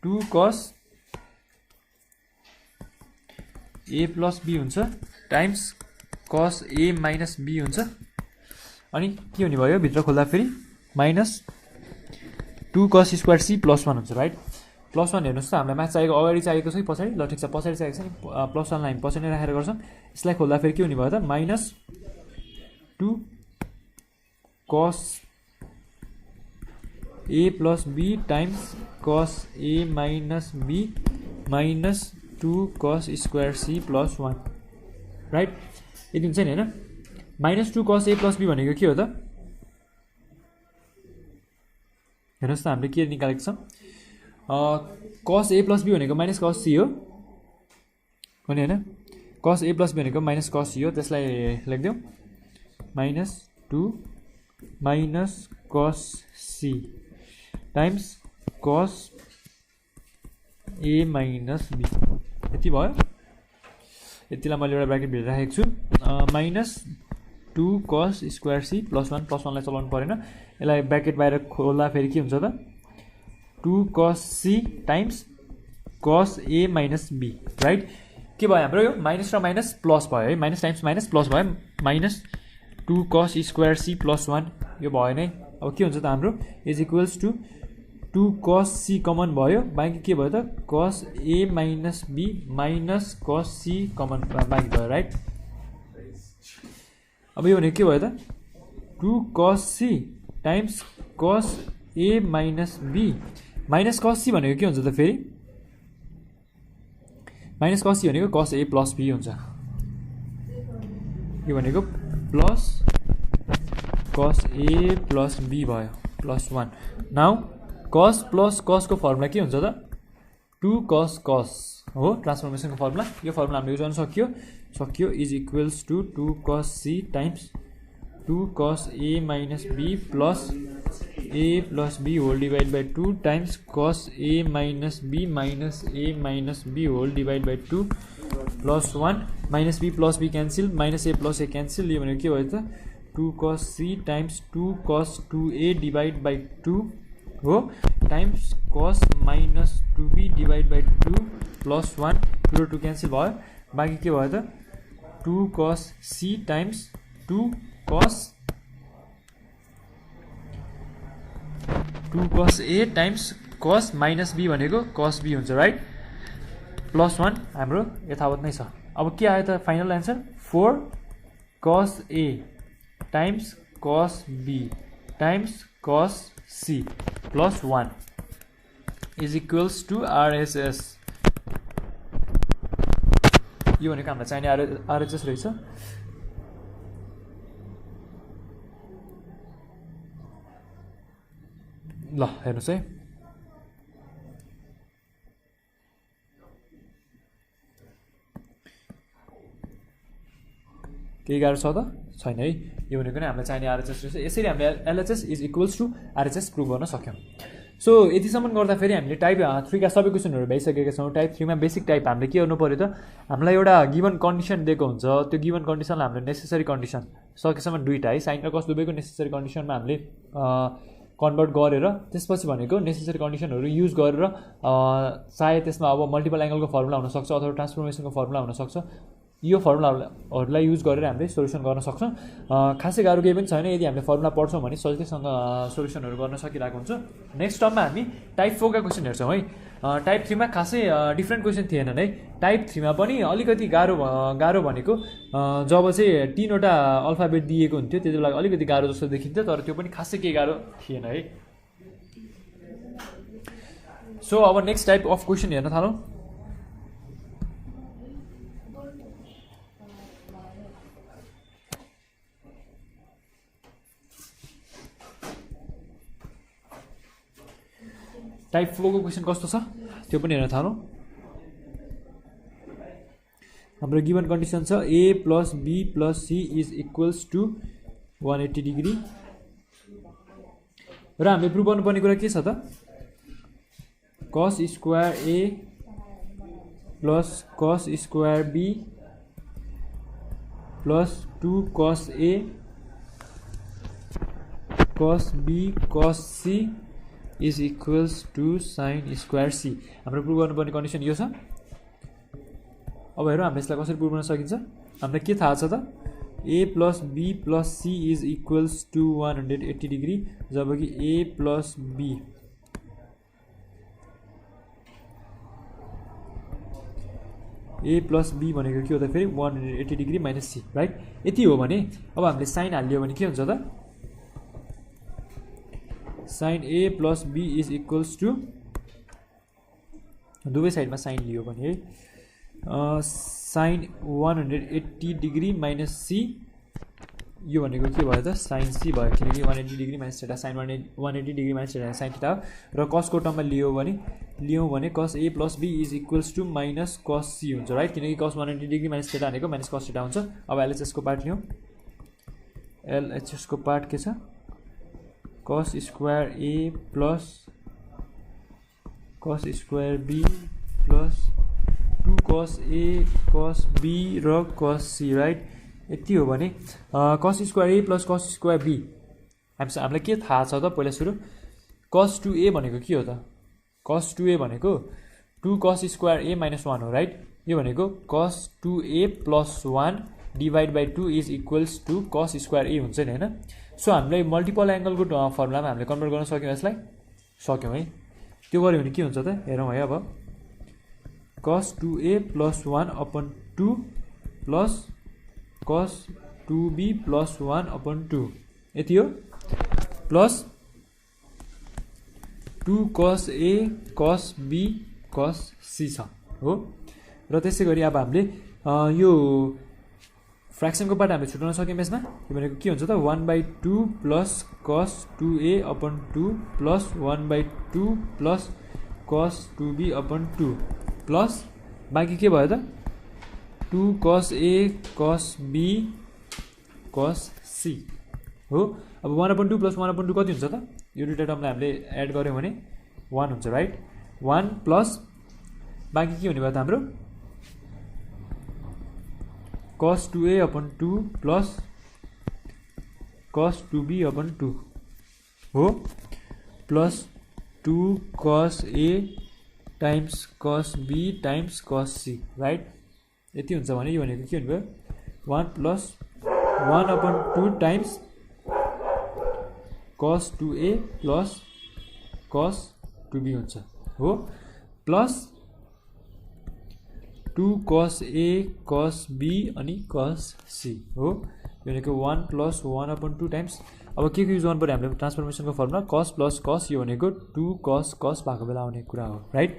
2 cos a plus b हुन्छ times cos a minus b हुन्छ। अनि के हुने भयो भित्र खोल्दा फेरि minus 2 cos square c plus 1 हुन्छ राइट। प्लस 1 हेर्नुहोस् त हामीलाई म्याथ चाहिएको अगाडि चाहिएको छ कि पछाडि ल ठिक छ पछाडि चाहिएको छ नि प्लस 1 लाई हामी पछाडि राखेर गर्छौँ। यसलाई खोल्दा फेरि के हुने भयो त minus 2 cos a plus b times cos a minus b minus 2 cos square c plus 1 right. यति हुन्छ नि हैन -2 cos a plus b भनेको के हो त हेर्नुस् त हामीले के निकालेको छ cos a plus b भनेको minus cos c हो अनि हैन cos a plus b भनेको minus cos c हो त्यसलाई लेख्दियौ -2 minus cos c times cos a minus b यति भयो यतिलाई मैले एउटा ब्र्याकेट भित्र राखेको छु -2 cos square c +1 +1 लाई चलाउनु परेन यसलाई ब्र्याकेट बाहिर खोल्दा फेरि के हुन्छ त 2 cos c times cos a minus b right के भयो हाम्रो यो माइनस र माइनस प्लस भयो है माइनस टाइम्स माइनस प्लस भयो -2 cos square c +1 यो भयो नै अब के हुन्छ त हाम्रो is equals to 2 cos c common भयो बाँकी के भयो त cos a minus b minus cos c common बाँकी भयो राइट अब यो भनेको के भयो त 2 cos c times cos a minus b minus cos c भनेको के हुन्छ त फेरि माइनस cos c भनेको cos a plus b हुन्छ यो भनेको plus cos a plus b भयो +1 नाउ cos plus cos को फर्मुला के हुन्छ त 2 cos cos हो ट्रान्सफर्मेसनको फर्मुला यो फर्मुला हामीले युज गर्न सकियो is equals to 2 cos c times 2 cos a minus b plus a plus b whole divided by 2 times cos a minus b minus a minus b whole divided by 2 plus 1 minus b plus b cancel minus a plus a cancel यो भनेको के भयो त 2 cos c times 2 cos 2a divided by 2 हो times cos minus 2b divided by 2 plus 1 0 2 cancel भयो बाँकी के भयो त 2 cos c times 2 cos a times cos minus b भनेको cos b हुन्छ राइट +1 हाम्रो यथावत नै छ अब के आयो त final answer 4 cos a times cos b times cos c +1 is equals to RHS यो भनेको हामीलाई चाहिने RHS रहेछ ल हेर्नुस् है केही गाह्रो छ त छैन है यो भनेको नै हामीलाई चाहिने RHS रहेछ यसरी हामीले LHS is equals to RHS prove गर्न सक्यौँ सो यतिसम्म गर्दाखेरि हामीले टाइप 3 का सबै क्वेसनहरू भइसकेका छौँ टाइप 3 मा बेसिक टाइप हामीले के गर्नु पर्यो त हामीलाई एउटा गिभन कन्डिसन दिएको हुन्छ त्यो गिभन कन्डिसनलाई हामीले नेसेसरी कन्डिसन सकेसम्म दुईटा है साइन र कस दुवैको नेसेसरी कन्डिसनमा हामीले कन्भर्ट गरेर त्यसपछि भनेको नेसेसरी कन्डिसनहरू युज गरेर चाहे त्यसमा अब मल्टिपल एङ्गलको फर्मुला हुनसक्छ अथवा ट्रान्सफर्मेसनको फर्मुला हुनसक्छ यो फर्मुलाहरूलाई युज गरेर हामीले सोल्युसन गर्न सक्छौँ खासै गाह्रो केही पनि छैन यदि हामीले फर्मुला पढ्छौँ भने सजिलैसँग सोल्युसनहरू गर्न सकिरहेको हुन्छ नेक्स्ट टर्ममा हामी टाइप 4 का क्वेसन हेर्छौँ है टाइप 3 मा खासै डिफ्रेन्ट क्वेसन थिएनन् है टाइप 3 मा पनि अलिकति गाह्रो भनेको जब चाहिँ 3 वटा अल्फाबेट दिएको हुन्थ्यो त्यति बेला अलिकति गाह्रो जस्तो देखिन्थ्यो तर त्यो पनि खासै केही गाह्रो थिएन है सो अब नेक्स्ट टाइप अफ क्वेसन हेर्न थालौँ टाइप 4 को क्वेसन कस्तो छ त्यो पनि हेर्न थालौँ हाम्रो गिभन कन्डिसन छ a plus b plus c is equals to 180 degree र हामीले प्रुभ गर्नुपर्ने कुरा के छ त cos square a plus cos square b plus 2 cos a cos b cos c is equals to sin square c हाम्रो prove गर्नुपर्ने condition यो छ अब हेरौँ हामीले यसलाई कसरी प्रुभ गर्न सकिन्छ हामीलाई के थाहा छ त a plus b plus c is equals to 180 degree जबकि a plus b भनेको के हो त फेरि 180 डिग्री माइनस c राइट यति हो भने अब हामीले साइन हालियो भने के हुन्छ त sin a plus b is equals to दुवै साइडमा साइन लियो भने है sin 180 डिग्री माइनस c यो भनेको के भयो त साइन सी भयो किनकि 180 degree minus theta sine 180 degree minus theta sine theta र कसको टर्ममा लियौँ भने cos A plus be is equals to minus cos C हुन्छ राइट किनकि कस 180 डिग्री माइनस थीटा भनेको माइनस कस थीटा हुन्छ। अब एलएचएसको पार्ट लियौँ। एलएचएसको पार्ट के छ cos square A plus cos square be plus 2 cos A cos B र कस सी राइट। यति हो भने कस स्क्वायर ए प्लस कस स्क्वायर बी हामीलाई के थाहा छ त पहिला सुरु कस 2a भनेको के हो त कस 2a भनेको 2 कस स्क्वायर ए माइनस 1 हो राइट। यो भनेको cos 2a plus 1 divide by 2 is equals to cos square A हुन्छ नि होइन। सो हामीलाई मल्टिपल एङ्गलको फर्मुलामा हामीले कन्भर्ट गर्न सक्यौँ यसलाई सक्यौँ है। त्यो गऱ्यो भने के हुन्छ त हेरौँ है। अब कस 2a plus 1 upon 2 plus cos 2b plus 1 upon 2 यति हो प्लस 2 कस ए कस बी कस सी छ हो। र त्यसै गरी अब हामीले यो फ्र्याक्सनको पार्ट हामीले छुटाउन सक्यौँ यसमा। यो भनेको के हुन्छ त 1/2 plus cos 2a upon 2 plus 1/2 plus cos 2b upon 2 plus बाँकी के भयो त 2 कस ए कस बी कस सी हो। अब 1/2 प्लस 1/2 कति हुन्छ त यो दुईटा टर्मलाई हामीले एड गऱ्यौँ भने 1 हुन्छ राइट। 1 प्लस बाँकी के हुने भयो त हाम्रो कस 2a upon 2 plus cos 2b upon 2 हो प्लस 2 कस ए टाइम्स कस बी टाइम्स कस सी राइट। यति हुन्छ भने यो भनेको के हुने भयो 1 प्लस 1/2 टाइम्स कस 2a प्लस कस 2b हुन्छ हो प्लस 2 कस ए कस बी अनि कस सी हो। यो भनेको 1 प्लस 1/2 टाइम्स अब के युज गर्नु पऱ्यो हामीले ट्रान्सफर्मेसनको फर्मुला कस प्लस कस यो भनेको 2 कस कस भएको बेला आउने कुरा हो राइट।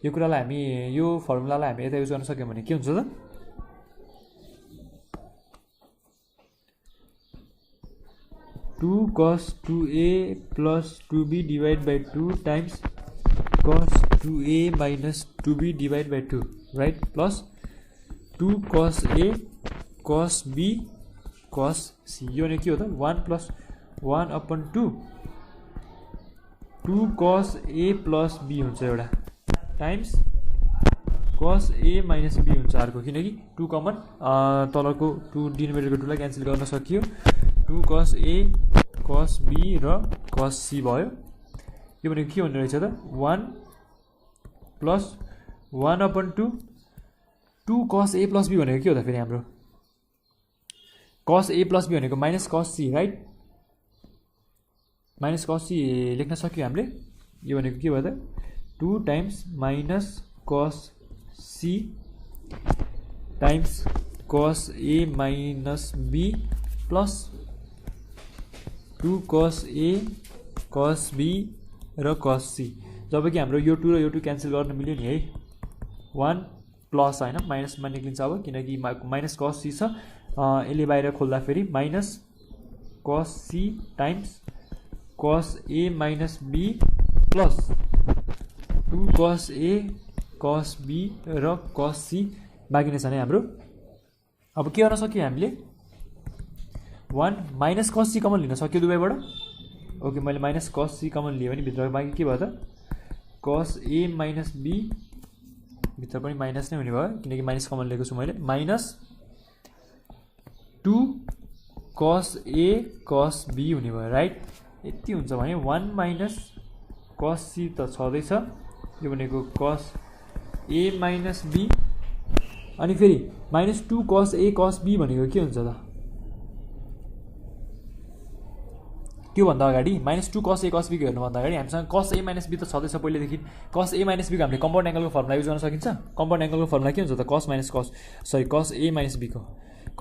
यो कुरालाई हामी यो फर्मुलालाई हामी यता युज गर्न सक्यौँ भने के हुन्छ त 2 cos 2a plus 2b divided by 2 times cos 2a minus 2b divided by 2 right plus 2 cos a cos b cos c यो ने के हो त 1 plus 1/2 2 cos a plus b हुन्छ एउटा times cos a minus b हुन्छ अर्को किनकि 2 कमन तलको 2 डिनोमिनेटरको 2 लाई क्यान्सल गर्न सकियो 2 cos a cos b र cos c भयो। यो भनेको के हुने रहेछ त 1 plus 1/2 2 cos a plus b भनेको के हो त फेरि हाम्रो cos a plus b भनेको minus cos c right minus cos c लेख्न सक्यो हामीले। यो भनेको के भयो त 2 times minus cos c times cos a minus b plus 2 cos a cos b र cos c जब कि हाम्रो यो 2 र यो 2 क्यान्सल गर्न मिल्यो नि है 1 प्लस हैन माइनसमा निक्लिन्छ अब किनकि माइनस cos c छ यसले बाहिर खोल्दा फेरि minus cos c times cos a minus b plus 2 cos a cos b र cos c बाँकी नै छ नि हाम्रो। अब के गर्न सक्यो हामीले 1 माइनस cos c कमन लिन सक्यो दुवैबाट ओके मैले माइनस cos c कमन लिएँ भने भित्र बाँकी के भयो त cos a minus b भित्र पनि माइनस नै हुने भयो किनकि माइनस कमन लिएको छु मैले minus 2 cos a cos b हुने भयो राइट। यति हुन्छ भने 1 माइनस cos c त छँदैछ यो भनेको cos a minus b अनि फेरि minus 2 cos a cos b भनेको के हुन्छ त त्यो भन्दा अगाडि minus 2 cos a cos b को हेर्नु भन्दा अगाडि हामीसँग cos a minus b त छँदैछ पहिलेदेखि cos a minus b को हामीले कम्पाउन्ड एंगलको फर्मुला युज गर्न सकिन्छ। कम्पाउन्ड एंगलको फर्मुला के हुन्छ त cos minus cos cos a minus b को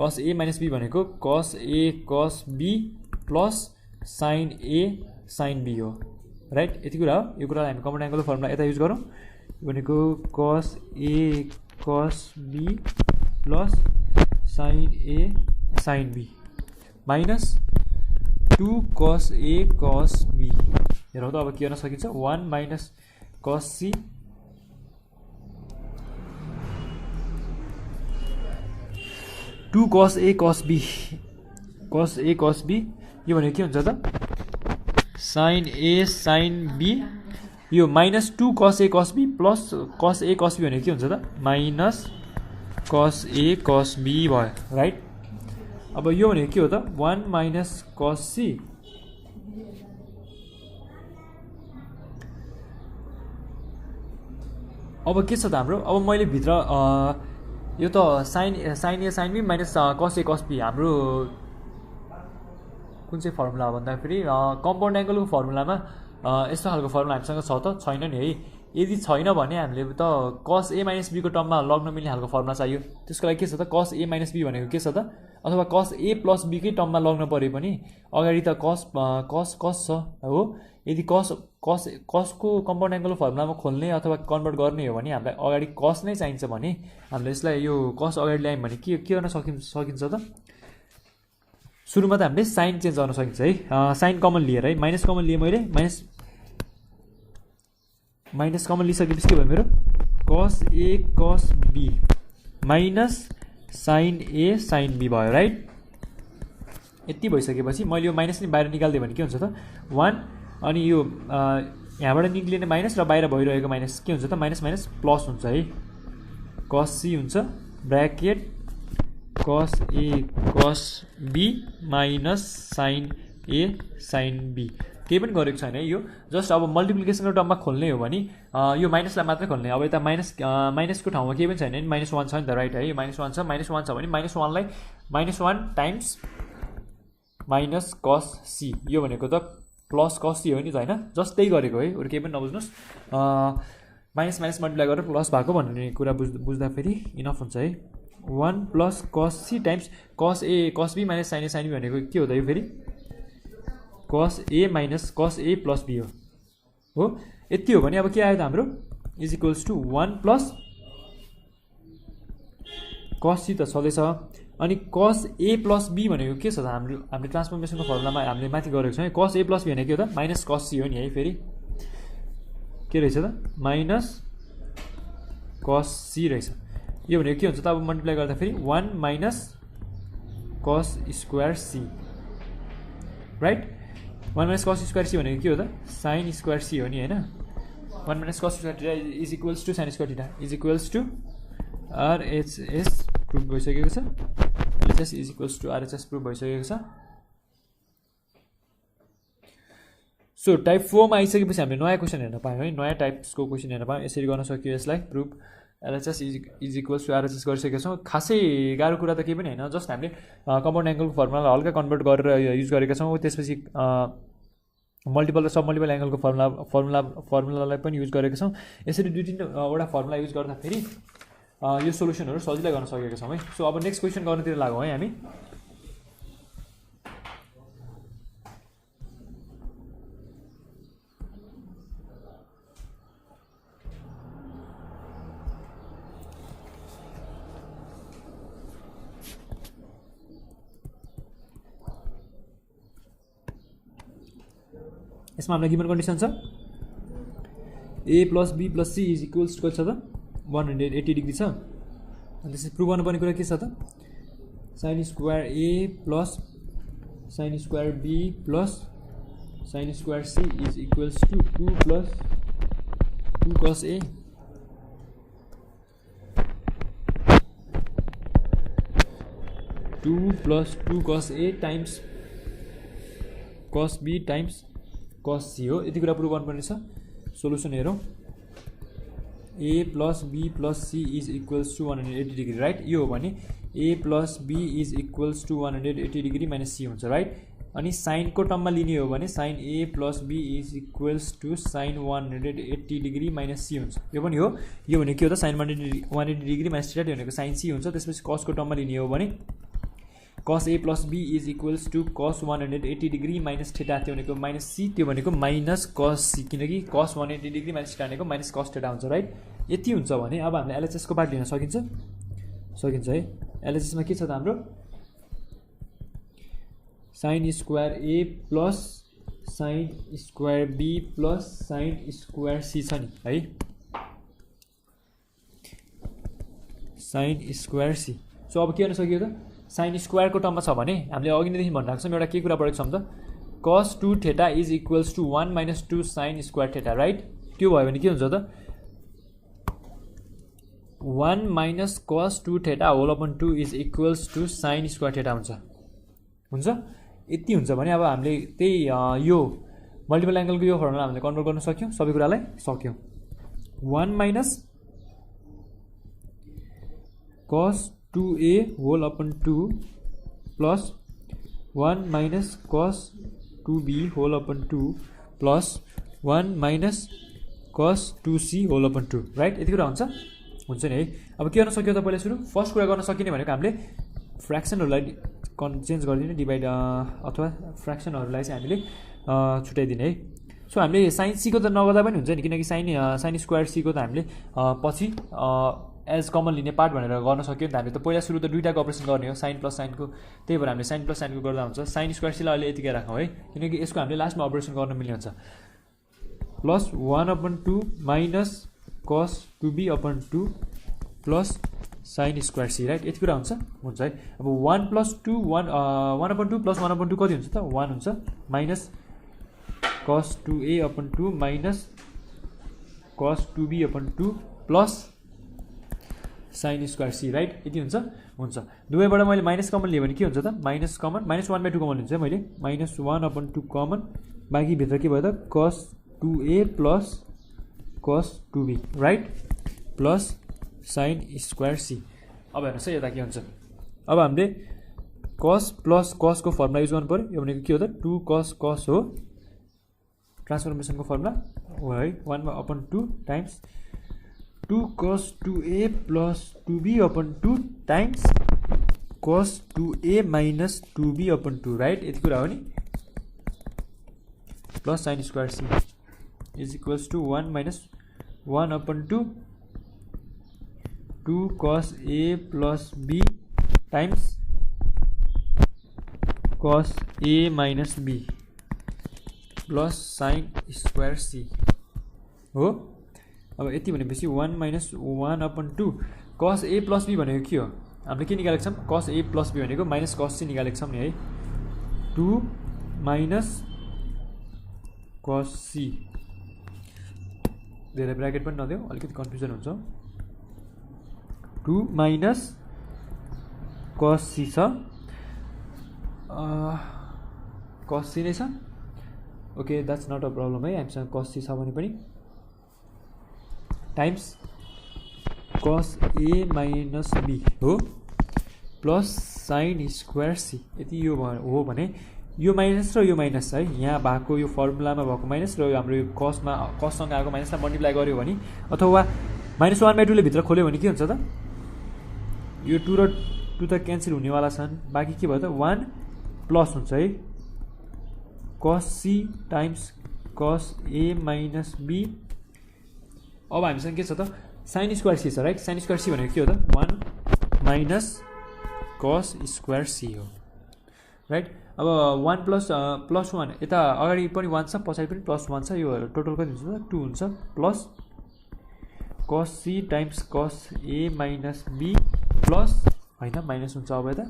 cos a minus b भनेको cos a cos b plus sin a sin b हो राइट। यति कुरा हो यो कुरालाई हामी कम्पाउन्ड एंगलको फर्मुला यता युज गरौँ भनेको cos a cos b plus sin a sin b minus 2 cos A cos B हेरौँ त अब के गर्न सकिन्छ 1 minus cos C 2 cos A cos B यो भनेको के हुन्छ त sin A sin B यो minus 2 cos A cos B plus cos A cos B भनेको के हुन्छ त minus cos A cos B भयो राइट अब यो भनेको के हो त 1 माइनस cos C अब के छ त हाम्रो अब मैले भित्र यो त sin A sin B minus cos A cos B हाम्रो कुन चाहिँ फर्मुला भन्दाखेरि कम्पाउन्ड एङ्गलको फर्मुलामा यस्तो खालको फर्मुला हामीसँग छ त छैन नि है यदि छैन भने हामीले त cos A माइनस B को टर्ममा लग्न मिल्ने खालको फर्मुला चाहियो त्यसको लागि के छ त cos A माइनस B भनेको के छ त अथवा cos A प्लस B कै टर्ममा लग्न परे पनि अगाडि त cos छ हो यदि cos को कम्पाउन्ड एङ्गलको फर्मुलामा खोल्ने अथवा कन्भर्ट गर्ने हो भने हामीलाई अगाडि cos नै चाहिन्छ भने हामीले यसलाई यो cos अगाडि ल्यायौँ भने के गर्न सकिन्छ त सुरुमा त हामीले साइन चेन्ज गर्न सकिन्छ है साइन कमन लिएर है माइनस कमन लिए मैले माइनस कमन लिइसकेपछि के भयो मेरो cos A cos B minus sin A sin B भयो राइट यति भइसकेपछि मैले यो माइनस नि बाहिर निकाल्दिएँ भने के हुन्छ त 1 अनि यो यहाँबाट निक्लिने माइनस र बाहिर भइरहेको माइनस के हुन्छ त माइनस माइनस प्लस हुन्छ है cos C हुन्छ bracket cos A cos B minus sin A sin B केही पनि गरेको छैन है यो जस्ट अब मल्टिप्लिकेसनको टर्ममा खोल्ने हो भने यो माइनसलाई मात्रै खोल्ने अब यता माइनसको ठाउँमा केही पनि छैन नि -1 छ नि त राइट है -1 छ भने -1 लाई -1 टाइम्स माइनस cos C यो भनेको त प्लस cos C हो नि त हैन जस्ट त्यही गरेको है अरु केही पनि नबुझ्नुस् माइनस माइनस मल्टिप्लाई गरेर प्लस भएको भन्ने कुरा बुझ्दा फेरि इनफ हुन्छ है 1 plus cos C times cos A cos B minus sin A sin B भनेको के हो त यो फेरि cos A minus cos A plus B हो यति हो भने अब के आयो त हाम्रो is equals to 1 plus cos C त छँदैछ अनि cos A प्लस B भनेको के छ त हामीले ट्रान्सफर्मेसनको फर्मुलामा हामीले माथि गरेको छौँ cos A प्लस B भनेको के हो त माइनस cos C हो नि है फेरि के रहेछ त माइनस cos C रहेछ यो भनेको के हुन्छ त अब मल्टिप्लाई गर्दा फेरि 1 minus cos square C right 1 minus cos square C भनेको के हो त sin स्क्वायर C हो नि हैन 1 minus cos square theta is equals to sin square theta is equals to RHS proof भइसकेको छ LHS is equals to RHS proof भइसकेको छ सो टाइप 4 मा आइसकेपछि हामीले नयाँ क्वेशन हेर्न पायौँ है नयाँ टाइप्सको क्वेशन हेर्न पायौँ यसरी गर्न सकियो यसलाई proof LHS is equals to RHS गरिसकेका छौँ खासै गाह्रो कुरा त केही पनि हैन जस्ट हामीले कम्पाउन्ड एङ्गलको फर्मुलालाई हल्का कन्भर्ट गरेर युज गरेका छौँ त्यसपछि मल्टिपल र सब मल्टिपल एङ्गलको फर्मुलालाई पनि युज गरेका छौँ यसरी दुई तीनवटा फर्मुला युज गर्दा फेरि यो सोलुसनहरु सजिलै गर्न सकेका छौँ है सो अब नेक्स्ट क्वेशन गर्नतिर लागौँ है हामी यसमा हाम्रो गिभन कन्डिसन छ A plus B plus C is equals to कति छ त 180 डिग्री छ अनि त्यसपछि प्रुभ गर्नुपर्ने कुरा के छ त sin square A plus sin square B plus sin square C is equals to 2 plus 2 cos A 2 plus 2 cos A times cos B times cos C हो यति कुरा प्रुभ गर्नुपर्ने छ सोलुसन हेरौँ A plus B plus C is equals to 180 degree right यो हो भने A plus B is equals to 180 degree minus C हुन्छ राइट अनि साइनको टर्ममा लिने हो भने sin A plus B is equals to sin 180 degree minus C हुन्छ यो पनि हो यो भने के हो त sin 180 डिग्री माइनस थीटा भनेको sin C हुन्छ त्यसपछि cos को टर्ममा लिने हो भने cos A plus B is equals to cos 180 degree minus theta त्यो भनेको माइनस C त्यो भनेको माइनस cos C किनकि cos 180 डिग्री माइनस थीटा भनेको माइनस cos थीटा हुन्छ राइट यति हुन्छ भने अब हामीले LHS को पार्ट लिन सकिन्छ है LHS मा के छ त हाम्रो sine square A plus sine square be plus sine square C छ नि है, साइन स्क्वायर सी। सो अब के गर्न सकियो त, साइन स्क्वायरको टर्ममा छ भने हामीले अघि नैदेखि भनिरहेको छौँ एउटा के कुरा पढेको छौँ त, cos 2 theta is equals to 1 minus 2 sine square theta, right. त्यो भयो भने के हुन्छ त, 1 minus cos 2 theta whole upon 2 is equals to sine square theta हुन्छ। यति हुन्छ भने अब हामीले त्यही यो मल्टिपल एङ्गलको यो फर्मुला हामीले कन्भर्ट गर्न सक्यौँ, सबै कुरालाई सक्यौँ। 1 minus cos 2a whole upon 2 plus 1 minus cos 2b whole upon 2 plus 1 minus cos 2c whole upon 2, right. यति कुरा हुन्छ नि है। अब के गर्न सक्यो त, पहिला सुरु फर्स्ट कुरा गर्न सकिने भनेको हामीले फ्र्याक्सनहरूलाई चेन्ज गरिदिने, डिभाइड अथवा फ्र्याक्सनहरूलाई चाहिँ हामीले छुट्याइदिने है। सो हामीले साइन सीको त नगर्दा पनि हुन्छ नि, किनकि साइन स्क्वायर सीको त हामीले पछि एज कमन लिने पार्ट भनेर गर्न सक्यो नि त। हामीले त पहिला सुरु त दुईटाको अपरेसन गर्ने हो, साइन प्लस साइनको, त्यही भएर हामीले साइन प्लस साइनको गर्दा हुन्छ। साइन स्क्वायर सीलाई अहिले यतिकै राखौँ है, किनकि यसको हामीले लास्टमा अपरेसन गर्न मिल्ने हुन्छ। Plus 1 upon 2 minus cos 2b upon 2 plus sine square C, right. यति कुरा हुन्छ है। अब 1 प्लस 2 1 अपन 2 प्लस 1 अपन 2 कति हुन्छ त, 1 हुन्छ, minus cos 2a upon 2 minus cos 2b upon 2 plus sine square C, right. यति हुन्छ। दुवैबाट मैले माइनस कमन लिएँ भने के हुन्छ त, माइनस कमन माइनस 1/2 कमन लिन्छ मैले, माइनस 1 अपन 2 कमन, बाँकी भित्र के भयो त cos 2a plus cos 2b, right, plus sine square C. अब हेर्नुहोस् है यता के हुन्छ। अब हामीले cos प्लस cosको फर्मुला युज गर्नु पऱ्यो। यो भनेको के हो त, 2 cos हो, ट्रान्सफर्मेसनको फर्मुला हो है, 1 upon 2 times 2 cos 2a plus 2b upon 2 times cos 2a minus 2b upon 2, right. यति कुरा हो नि, plus sine square C is equals to 1 minus 1 upon 2 cos a plus b times cos a minus b plus sine square c हो। अब यति भनेपछि 1 minus 1 upon 2 cos a plus b भनेको के हो, हामीले के निकालेको छौँ, cos a प्लस b भनेको माइनस cos c निकालेको छौँ नि है, 2 माइनस cos c, धेरै ब्राकेट पनि नदेऊ, अलिकति कन्फ्युजन हुन्छ। 2 माइनस cos c छ, cos c नै छ, okay that's not a problem है, हामीसँग cos c छ भने पनि, times cos a minus b हो, प्लस साइन स्क्वायर सी। यति यो हो भने यो माइनस र यो माइनस है, यहाँ भएको यो फर्मुलामा भएको माइनस र हाम्रो यो कससँग आएको माइनसलाई मल्टिप्लाई गर्यो भने, अथवा माइनस 1/2 ले भित्र खोल्यो भने के हुन्छ त, यो 2 र 2 त क्यान्सल हुनेवाला छन्, बाँकी के भयो त 1 प्लस हुन्छ है, cos c times cos a minus b। अब हामीसँग के छ त, साइन स्क्वायर सी छ, राइट। साइन स्क्वायर सी भनेको के हो त, 1 माइनस cos स्क्वायर सी हो, राइट। अब 1 प्लस 1 यता अगाडि पनि 1 छ, पछाडि पनि प्लस 1 छ, यो टोटल कति हुन्छ त 2 हुन्छ, plus cos c times cos a minus b plus होइन माइनस हुन्छ, अब यता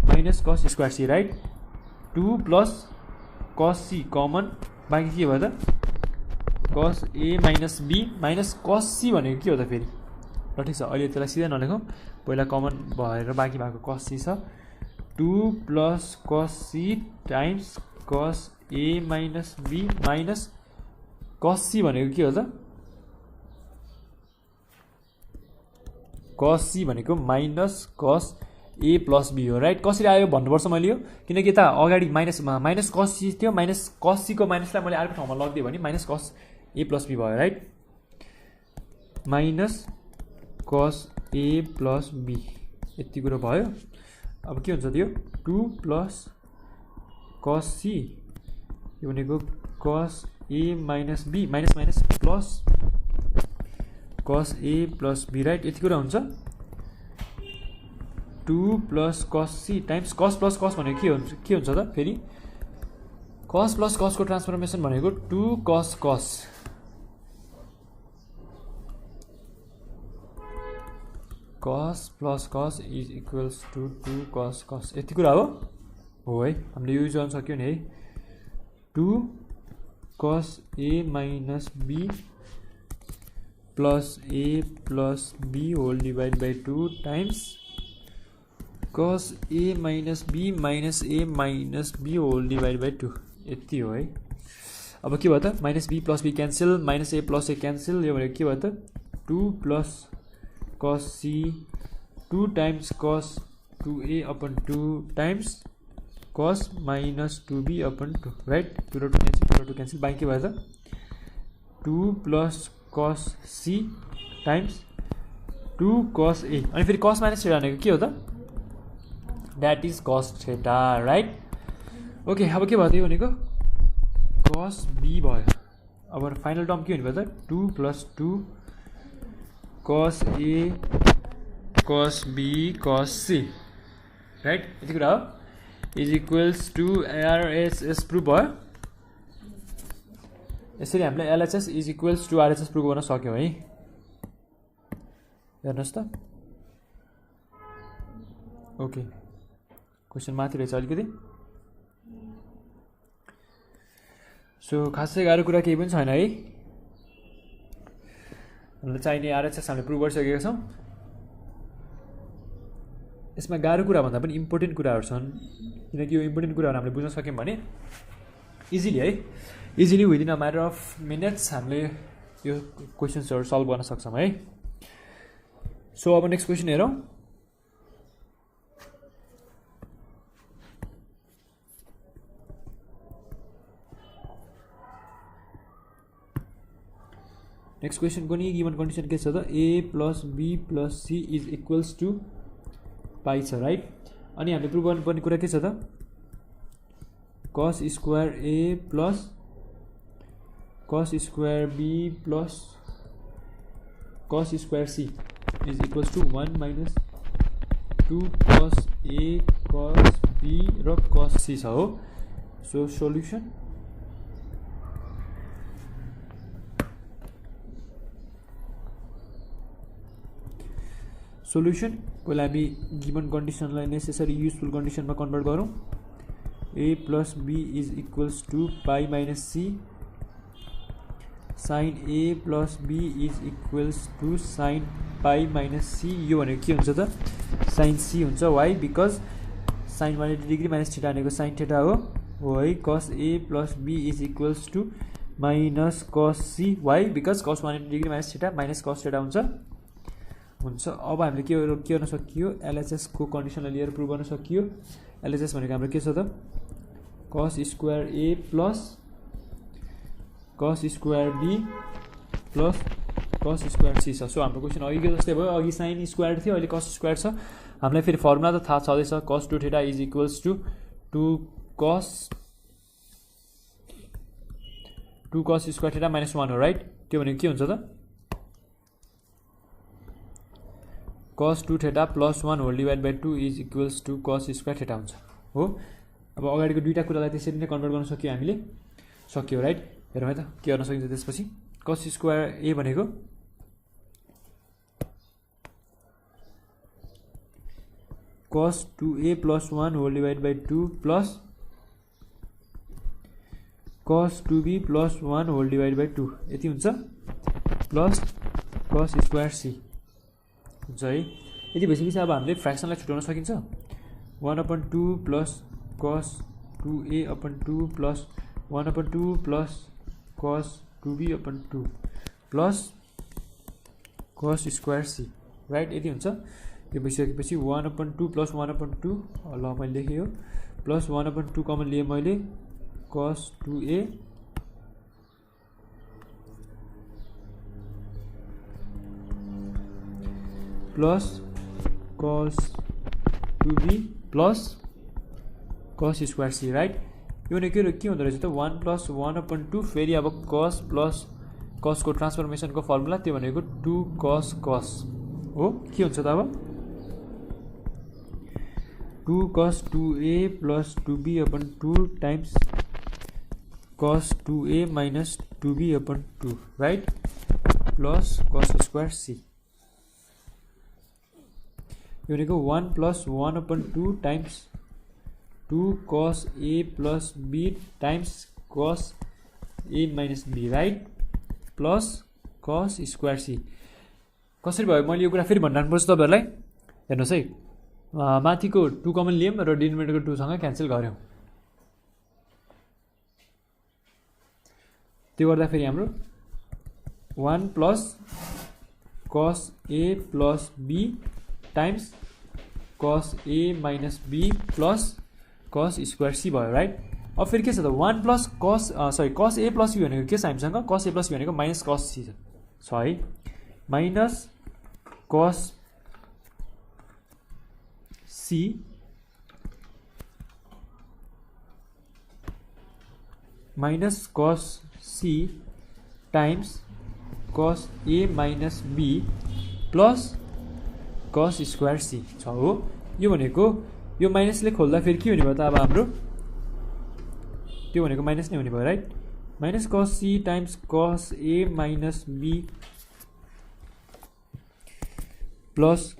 minus cos square C, right. 2 plus cos c common, बाँकी के भयो त cos a minus b minus cos c भनेको के हो त फेरि, ल ठिक छ, अहिले त्यसलाई सिधै नलेखौँ, पहिला कमन भएर बाँकी भएको cos c छ, 2 plus cos c times cos a minus b minus cos c भनेको के हो त, cos c भनेको minus cos a plus b हो, राइट। कसरी आयो भन्नुपर्छ मैले यो, किनकि यता अगाडि माइनस cos c थियो, माइनस cos c को माइनसलाई मैले अर्को ठाउँमा लगिदिएँ भने minus cos a plus b भयो, right, minus cos a plus b, यति कुरो भयो। अब के हुन्छ त्यो 2 प्लस cos c, यो भनेको cos a minus b minus minus plus cos a plus b, right. यति कुरा हुन्छ। 2 प्लस कस सी टाइम्स कस प्लस कस भनेको के हुन्छ त फेरि कस प्लस कसको ट्रान्सफर्मेसन भनेको 2 कस कस कस plus cos is equals to 2 कस कस यति कुरा हो है हामीले युज गर्न सक्यौँ नि है 2 cos A minus B plus A plus B whole divide by 2 times cos A minus B whole divide by 2 यति हो है अब के भयो त minus B plus B cancel minus A plus A cancel यो भनेको के भयो त 2 प्लस कस सी 2 टाइम्स कस 2a upon 2 times cos minus 2b upon 2 right 2 र 2 क्यान्सल बाई के भयो त 2 plus cos C times 2 cos ए अनि फेरि कस माइनस थीटा भनेको के हो त that is cos theta right okay अब के भयो त यो भनेको कस बी भयो अब फाइनल टर्म के हुने भयो त 2 प्लस 2 कस ए कस बी कस सी राइट यति कुरा हो is equals to RHS prove भयो यसरी हामीले LHS is equals to RHS prove गर्न सक्यौँ है हेर्नुहोस् त ओके क्वेसन माथि रहेछ अलिकति सो खासै गाह्रो कुरा केही पनि छैन है हामीलाई चाहिने आरएचएस हामीले प्रुभ गरिसकेका छौँ यसमा गाह्रो कुरा भन्दा पनि इम्पोर्टेन्ट कुराहरू छन् किनकि यो इम्पोर्टेन्ट कुराहरू हामीले बुझ्न सक्यौँ भने easily within a matter of minutes हामीले यो क्वेसन्सहरू सल्भ गर्न सक्छौँ है सो अब नेक्स्ट क्वेसन हेरौँ नेक्स्ट क्वेसन को नि गिवन कन्डिसन के छ त a plus be plus C is equals to pi छ राइट अनि हामीले प्रुभ गर्नुपर्ने कुरा के छ त cos square a plus cos square be plus cos square C is equals to 1 minus 2 cos a कस b र कस c छ हो सो सोल्युसन सोल्युसन पहिला हामी गिवन कन्डिसनलाई नेसेसरी युजफुल कन्डिसनमा कन्भर्ट गरौँ a plus be is equals to pi minus C sine a plus be is equals to sine pi minus c यो भनेको के हुन्छ त साइन सी हुन्छ why because sine 180 degree minus theta भनेको sine theta हो है cos a plus be is equals to minus cos c why because cos 180 degree minus theta minus cos theta हुन्छ अब हामीले के गर्न सकियो एलएचएस को कन्डिसनलाई लिएर प्रुभ गर्न सकियो एलएचएस भनेको हाम्रो के छ त cos square A plus cos square be plus cos square C छ सो हाम्रो क्वेसन अघिको जस्तै भयो अघि साइन स्क्वायर थियो अहिले कस स्क्वायर छ हामीलाई फेरि फर्मुला त थाहा छँदैछ कस 2 थीटा इज इक्वल्स टु 2 कस स्क्वायर थीटा माइनस 1 हो राइट त्यो भनेको के हुन्छ त cos 2 theta plus 1 whole divide by 2 is equals to cos square theta हुन्छ हो अब अगाडिको दुईटा कुरालाई त्यसरी नै कन्भर्ट गर्न सक्यो हामीले सक्यो राइट हेरौँ है त के गर्न सकिन्छ त्यसपछि cos स्क्वायर ए भनेको cos 2a plus 1 whole divide by 2 plus cos 2b plus 1 whole divide by 2 यति हुन्छ प्लस cos स्क्वायर सी हुन्छ है यति भइसकेपछि अब हामीले फ्रेक्सनलाई छुट्याउन सकिन्छ 1/2 plus cos 2a upon 2 plus 1/2 plus cos 2b/2 plus cos square C right यति हुन्छ यो भइसकेपछि 1/2 प्लस 1/2 ल मैले लेखेँ यो प्लस 1/2 कमन लिएँ मैले cos 2a plus cos 2b plus cos square C right यो भनेको के हुँदो रहेछ त 1 प्लस 1/2 फेरि अब cos प्लस cos को ट्रान्सफर्मेसनको फर्मुला त्यो भनेको 2 cos हो के हुन्छ त अब 2 cos 2a plus 2b upon 2 times cos 2a minus 2b upon 2, right? Plus cos square c. यो भनेको 1 plus 1 upon 2 times 2 cos a plus b times cos a minus b, right? Plus cos square c. कसरी भयो मैले यो कुरा फेरि भन्नुपर्छ तपाईहरुलाई। हेर्नुस् है, माथिको 2 कमन लियौं र डिनोमिनेटरको 2 सँग क्यान्सल गर्यौं। त्यो गर्दा फेरि हाम्रो 1 plus cos a plus b times cos a minus b plus cos square c भयो, राइट? अब फेरि के छ त 1 plus cos cos a plus b भनेको के छ हामीसँग? cos a plus b भनेको minus cos c छ है। minus cos c minus cos c times cos a minus b plus cos square c छ हो। यो भनेको यो माइनसले खोल्दा फेरि के हुने भयो त अब हाम्रो? त्यो भनेको माइनस नै हुने भयो, right? minus cos c times cos a minus b plus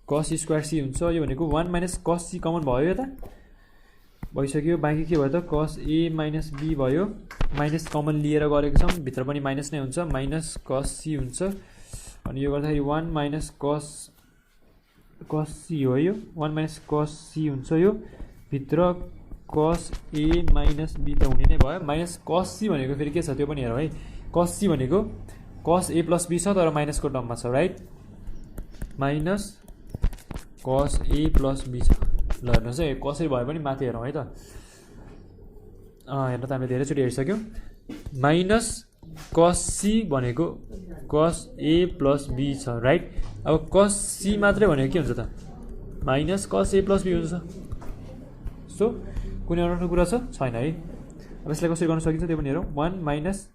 cos square c हुन्छ। यो भनेको 1 minus cos c कमन भयो, यो त भइसक्यो। बाँकी के भयो त? cos a minus b भयो, माइनस कमन लिएर गरेको छौं, भित्र पनि माइनस नै हुन्छ, माइनस cos c हुन्छ। अनि यो गर्दाखेरि 1 minus cos c हो, यो 1 minus cos c हुन्छ। यो भित्र cos a minus b त हुने नै भयो। माइनस cos c भनेको फेरि के छ त्यो पनि हेरौँ है। cos c भनेको cos a plus b छ तर माइनसको टर्ममा छ, right? Minus cos a plus b छ। ल हेर्नुस् है, कसरी भयो पनि माथि हेरौँ है त। हेर्नु त हामीले धेरैचोटि हेरिसक्यौँ। माइनस cos c भनेको cos a plus b छ, राइट? अब cos c मात्रै भनेको के हुन्छ त? Minus cos a plus b हुन्छ। सो कुनै अनौठो कुरा छैन है। अब यसलाई कसरी गर्न सकिन्छ त्यो पनि हेरौँ। 1 minus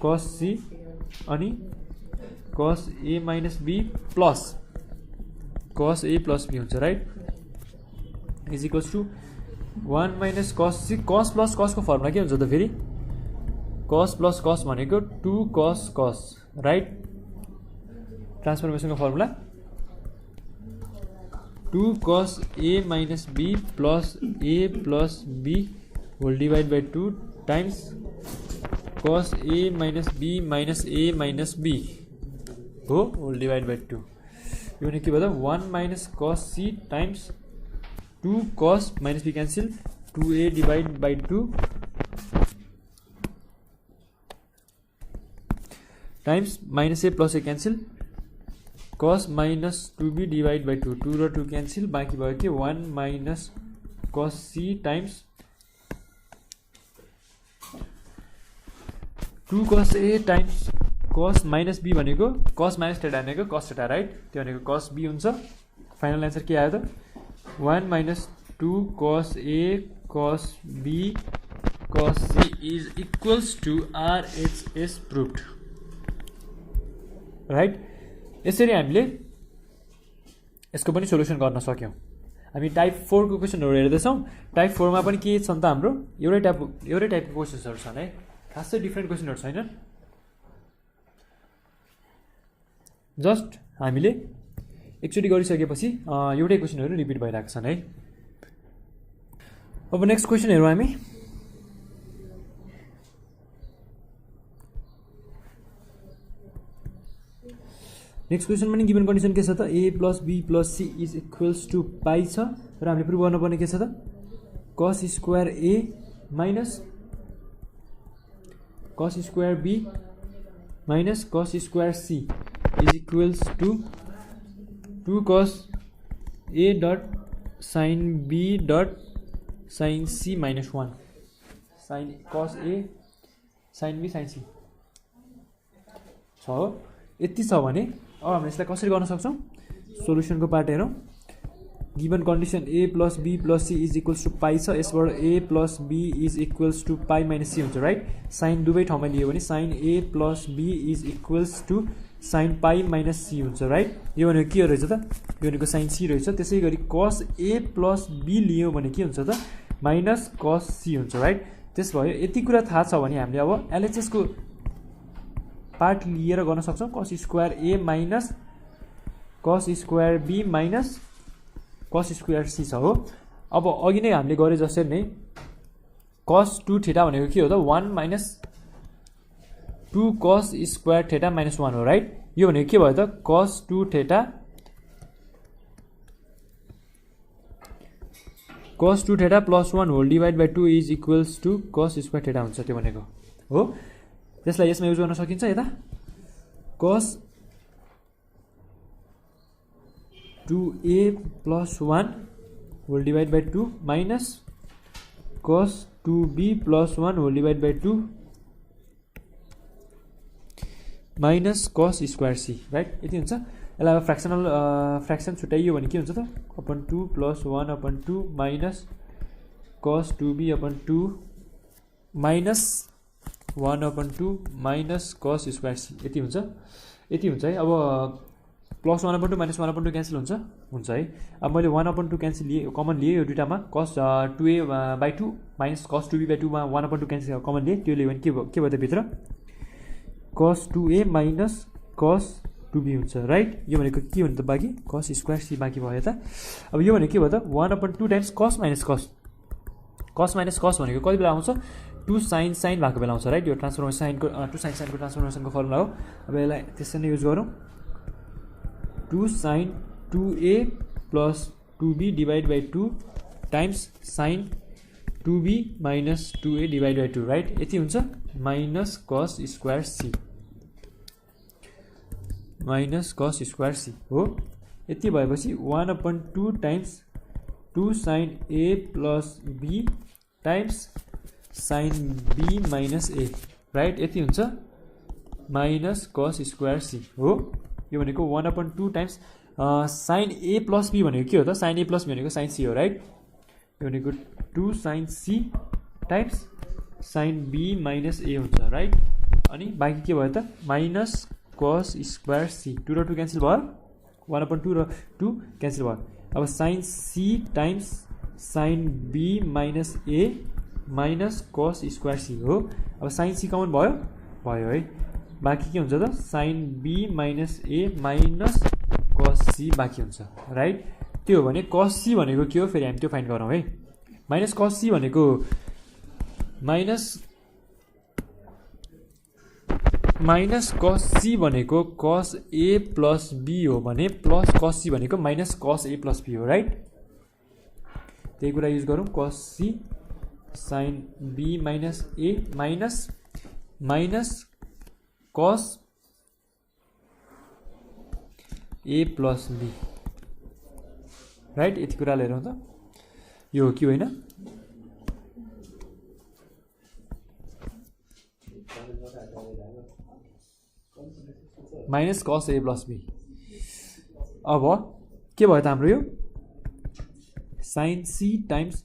cos c अनि cos a minus b plus cos a plus b हुन्छ, right? Is equals to 1 minus cos c। cos plus cos को फर्मुला के हुन्छ त फेरि? cos plus cos भनेको 2 cos cos, राइट? ट्रान्सफर्मेसनको फर्मुला 2 cos a minus b plus a plus b whole divided by 2 times cos a minus b minus a minus b हो whole divided by 2। यो भने के भयो त? 1 minus cos c times 2 cos minus b cancel 2a divided by 2 times minus a plus a cancel cos minus 2b divided by 2 2 र 2 cancel बाँकी भयो के 1 minus cos c times 2 cos a times cos minus b भनेको cos minus theta भनेको cos theta, right? त्यो भनेको cos b हुन्छ। Final answer के आयो त? 1 minus 2 cos a cos b cos c is equals to RHS proved, right? यसरी हामीले यसको पनि सोलुसन गर्न सक्यौं। हामी टाइप 4 को क्वेशनहरु हेर्दैछौं। टाइप 4 मा पनि के छन् त हाम्रो? एउटै टाइपको क्वेशन्सहरु छन् है, खासै डिफरेन्ट क्वेशनहरु छैनन्। जस्ट हामीले एकचोटी गरिसकेपछि एउटै क्वेशनहरु रिपिट भइरहेका छन् है। अब नेक्स्ट क्वेशन हेरौँ हामी। नेक्स्ट क्वेशन पनि गिवन कन्डिसन के छ त? a plus b plus c is equals to पाई छ र हामीले प्रुभ गर्नुपर्ने के छ त? cos square a minus cos square b minus cos square c is equals to 2 cos a dot sin b dot sin c minus 1 sin cos a sin b sin c छ। यति छ भने अब हामीले यसलाई कसरी गर्न सक्छौं? सोलुसनको पार्ट हेरौं। Given condition a plus b plus c is equals to pi छ, यसबाट a plus b is equals to pi minus c हुन्छ राइट। साइन दुवै ठाउँमा लियो भने sine a plus b is equals to sine pi minus c हुन्छ right. यो भनेको के रहेछ त, यो भनेको साइन c रहेछ। त्यसै गरी कस a प्लस b लियो भने के हुन्छ त, माइनस कस c हुन्छ राइट। त्यस भयो यति कुरा थाहा छ भने हामीले अब एलएचएस को पार्ट लिएर गर्न सक्छौँ। कस square a minus cos square b minus cos square c छ हो। अब अघि नै हामीले गरे जसरी नै कस 2 थीटा भनेको के हो त, 1 माइनस 2 कस स्क्वायर थीटा माइनस 1 हो राइट। यो भनेको के भयो त, cos 2 theta plus 1 whole divide by 2 is equals to cos square theta हुन्छ त्यो भनेको हो। त्यसलाई यसमा युज गर्न सकिन्छ यता cos 2a plus 1 whole divide by 2 minus cos 2b plus 1 whole divide by 2 minus cos square c right. यति हुन्छ। यसलाई अब फ्र्याक्सन छुट्याइयो भने के हुन्छ त, upon 2 plus 1 upon 2 minus cos 2b upon 2 minus 1 upon 2 minus cos square c यति हुन्छ है। अब plus 1 upon 2 minus 1 upon 2 cancel हुन्छ है। अब मैले 1 अपन 2 क्यान्सल लिए, कमन लिए यो दुइटामा, कस 2a by 2 minus cos 2b by 2 मा 1 अपन 2 क्यान्सल कमन लिए, त्यो लियो भने के भयो त भित्र कस 2a माइनस कस 2b हुन्छ राइट। यो भनेको के हो त बाँकी कस स्क्वायर c बाँकी भयो त। अब यो भनेको के भयो त 1 upon 2 times cos minus cos भनेको कति बेला आउँछ, 2 साइन भएको बेला आउँछ राइट। यो ट्रान्सफर्मेसन साइनको 2 साइनको ट्रान्सफर्मेसनको फर्मुला हो। अब यसलाई त्यसरी नै युज गरौँ, 2 sine 2a plus 2b divide by 2 times sine 2b minus 2a divide by 2 right. यति हुन्छ minus cos square c minus cos square c हो। यति भएपछि 1 upon 2 times 2 sine a plus b times sine b minus a right. यति हुन्छ minus cos square c हो। यो भनेको 1 upon 2 times sine a plus b भनेको के हो त, साइन a प्लस b भनेको साइन c हो राइट। यो भनेको 2 sine c times sine b minus a हुन्छ राइट। अनि बाँकी के भयो त माइनस कस स्क्वायर c, 2 र 2 क्यान्सल भयो, 1 अपन 2 र 2 क्यान्सल भयो। अब sine c times sine b minus a minus cos square c हो। अब साइन c कमन भयो है। बाँकी के हुन्छ त sine b minus a minus cos c बाँकी हुन्छ राइट। त्यो हो भने कस c भनेको के हो फेरि हामी त्यो फाइन्ड गरौँ है। माइनस कस c भनेको माइनस कस c भनेको कस a प्लस b हो भने प्लस कस c भनेको minus cos a plus b हो राइट। त्यही कुरा युज गरौँ, cos c sine b minus a minus cos a plus b right. यति कुरा हेरौँ त, यो हो कि होइन। Minus cos a plus b। अब के भयो त हाम्रो यो sine c times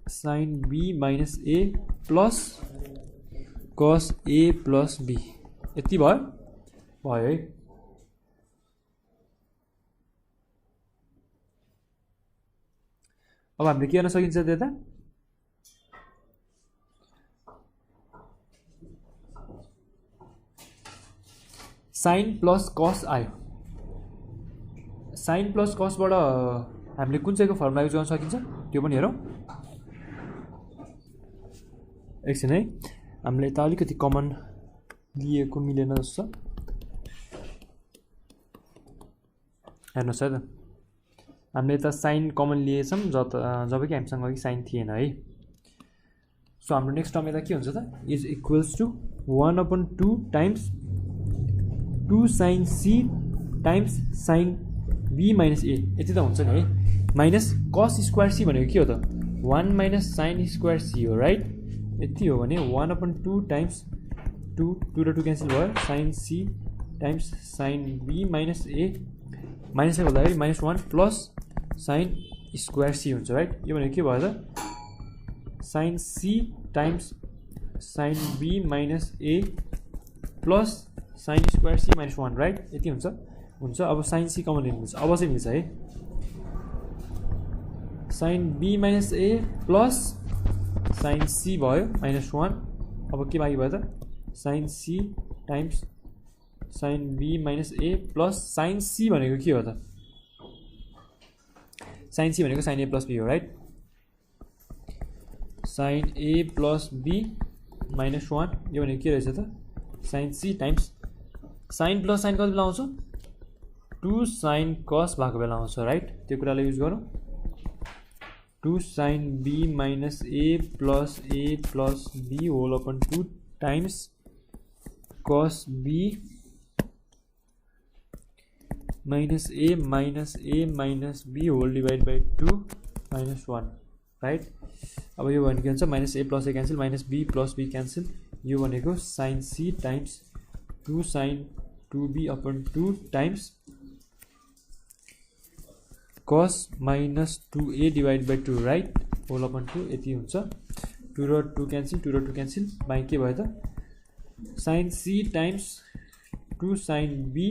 sine b minus a plus cos a plus b यति भयो है। अब हामीले के गर्न सकिन्छ त्यता साइन प्लस कस आयो। साइन प्लस कसबाट हामीले कुन चाहिँको फर्मुला युज गर्न सकिन्छ त्यो पनि हेरौँ एकछिन है। हामीले त अलिकति कमन लिएको मिलेन जस्तो हेर्नुहोस् है त, हामीले त साइन कमन लिएछौँ जब कि हामीसँग अघि साइन थिएन है। सो हाम्रो नेक्स्ट टर्म यता के हुन्छ त is equals to 1 upon 2 times 2 sine c times sine b minus a यति त हुन्छ नि है। माइनस कस स्क्वायर c भनेको के हो त 1 माइनस साइन स्क्वायर c हो राइट। यति हो भने 1 अपन 2 टाइम्स 2 र 2 क्यान्सल भयो, sine c times sine b minus a minus a गर्दाखेरि minus 1 plus sine square c हुन्छ राइट। यो भनेको के भयो त sine C times sine be minus A plus sine square c minus 1 right. यति हुन्छ अब साइन सी कमन लिनु मिल्छ, अब चाहिँ मिल्छ है। Sine be minus A plus sine c भयो माइनस 1। अब के बाँकी भयो त sine C times sine be minus A plus sine c भनेको के हो त साइन सी भनेको साइन ए प्लस बी हो राइट। साइन ए प्लस बी माइनस 1 यो भनेको के रहेछ त sine C times sine plus sine कति बेला आउँछ 2 साइन कस भएको बेला आउँछ राइट। त्यो कुरालाई युज गरौँ 2 sine be minus A plus B whole upon 2 times cos B minus A minus B whole divide by 2 minus 1 right. अब यो भनेको के हुन्छ minus A plus A cancel minus B plus B cancel. यो भनेको sine C times 2 sine 2b upon 2 times cos minus 2a divide by 2 right whole upon 2 यति हुन्छ। 2 र 2 क्यान्सल बाँकी के भयो त sine C times 2 sine b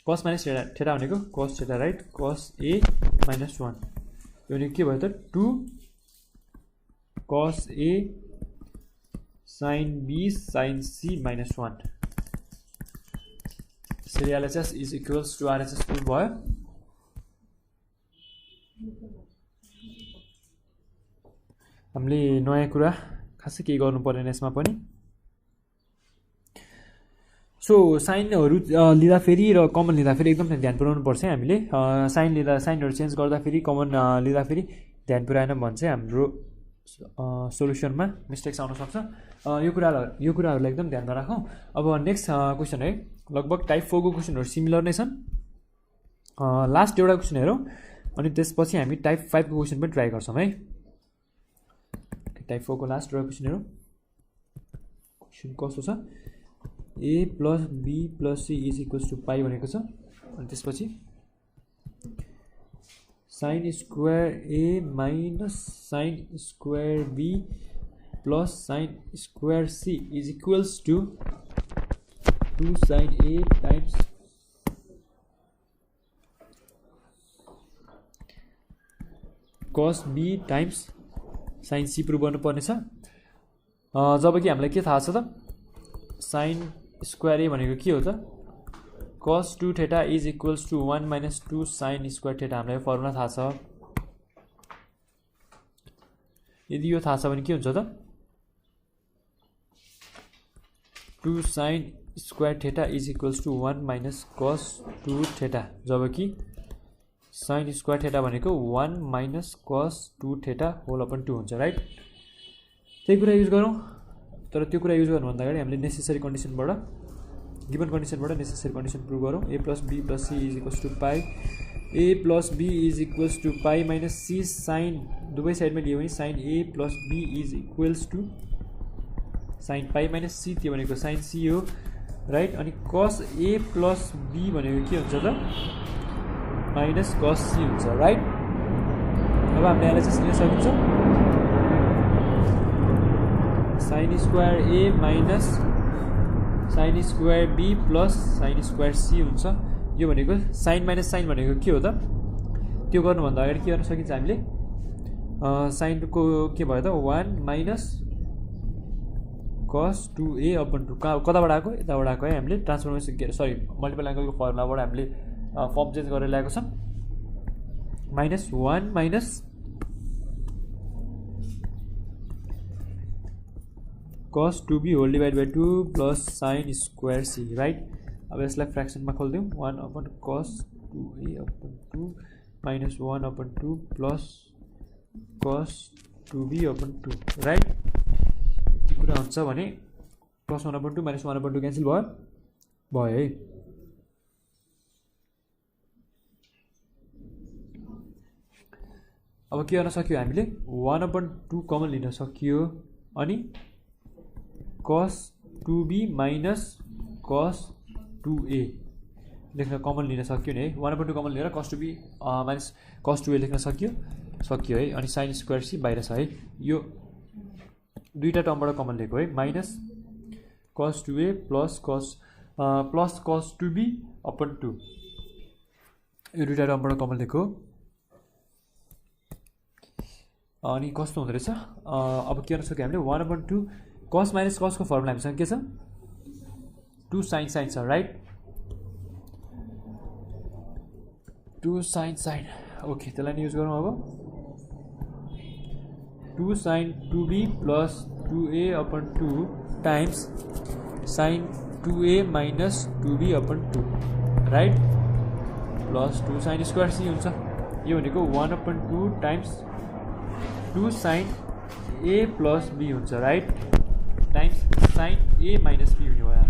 cos minus theta भनेको कस थेटा राइट कस ए माइनस 1 यो भनेको के भयो त 2 cos A sine B sine C minus 1 यसरी LHS is equals to RHS prove भयो। हामीले नयाँ कुरा खासै केही गर्नु परेन यसमा पनि। सो साइनहरू लिँदाखेरि र कमन लिँदाखेरि एकदम ध्यान पुर्याउनु पर्छ हामीले। साइनहरू चेन्ज गर्दाखेरि कमन लिँदाखेरि ध्यान पुर्याएन भने चाहिँ हाम्रो सोल्युसनमा मिस्टेक्स आउन सक्छ। यो कुराहरूलाई एकदम ध्यानमा राखौँ। अब नेक्स्ट क्वेसन है लगभग टाइप 4 को क्वेसनहरू सिमिलर नै छन्। लास्ट एउटा क्वेसन हेरौँ अनि त्यसपछि हामी टाइप 5 को क्वेसन पनि ट्राई गर्छौँ है। टाइप 4 को लास्ट एउटा क्वेसन हेरौँ। क्वेसन कस्तो छ A plus be plus C is equals to pi भनेको छ अनि त्यसपछि sine square A minus sine square be plus sine square C is equals to 2 sine A times cos B times sine C prove गर्नुपर्नेछ। जबकि हामीलाई के थाहा छ त साइन स्क्वायर ए भनेको के हो त cos 2 theta is equals to 1 minus 2 sine square theta हामीलाई फर्मुला थाहा छ। यदि यो थाहा छ भने के हुन्छ त 2 sine square theta is equals to 1 minus cos 2 theta जबकि साइन स्क्वायर थीटा भनेको 1 minus cos 2 theta whole upon 2 हुन्छ राइट। त्यही कुरा युज गरौँ तर त्यो कुरा युज गर्नुभन्दा अगाडि हामीले नेसेसरी कन्डिसनबाट गिभन कन्डिसनबाट नेसेसरी कन्डिसन प्रुभ गरौँ। A plus be plus C is equals to pi A plus be is equals to pi minus C sine दुवै साइडमा लियो भने sine A plus be is equals to sine pi minus C त्यो भनेको sine C हो right. अनि कस A plus be भनेको के हुन्छ त माइनस कस सी हुन्छ राइट। अब हामीले एलएचएस लिन सकिन्छ sine square A minus sine square be plus sine square c हुन्छ। यो भनेको साइन माइनस साइन भनेको के हो त त्यो गर्नुभन्दा अगाडि के गर्न सकिन्छ हामीले साइनको के भयो त 1 माइनस cos 2a अपन 2 कताबाट आएको यताबाट आएको है। हामीले ट्रान्सफर्मेसन सरी मल्टिपल एङ्गलको फर्मुलाबाट हामीले फर्म चेन्ज गरेर ल्याएको छौँ minus 1 minus cos 2b whole divide by 2 plus sine square C right. अब यसलाई फ्रेक्सनमा खोलिदिउँ 1 upon cos 2a upon 2 minus 1 upon 2 plus cos 2b upon 2 right. यति कुरा हुन्छ भने plus 1 upon 2 minus 1 upon 2 cancel भयो है। अब के गर्न सक्यो हामीले 1 अपन 2 कमन लिन सकियो अनि cos 2b minus cos 2a लेख्न कमन लिन सक्यो नि है 1/2 कमन लिएर cos 2b minus cos 2a लेख्न सक्यो है अनि sin स्क्वायर c बाहिर छ है यो दुईटा टर्मबाट कमन लिएको है minus cos 2a plus cos 2b upon 2 यो दुईटा टर्मबाट कमन लिएको अनि कस्तो हुँदो रहेछ अब के गर्न सक्यो हामीले 1/2 cos माइनस cos को फर्मुला हामीसँग के छ 2 sin छ राइट 2 sin ओके त्यसलाई नि युज गरौँ अब 2 sin 2b plus 2a upon 2 times sin 2a minus 2b upon 2 right plus 2 sin square c हुन्छ यो भनेको 1/2 times 2 sin a plus b हुन्छ right times sin a minus b हुने भयो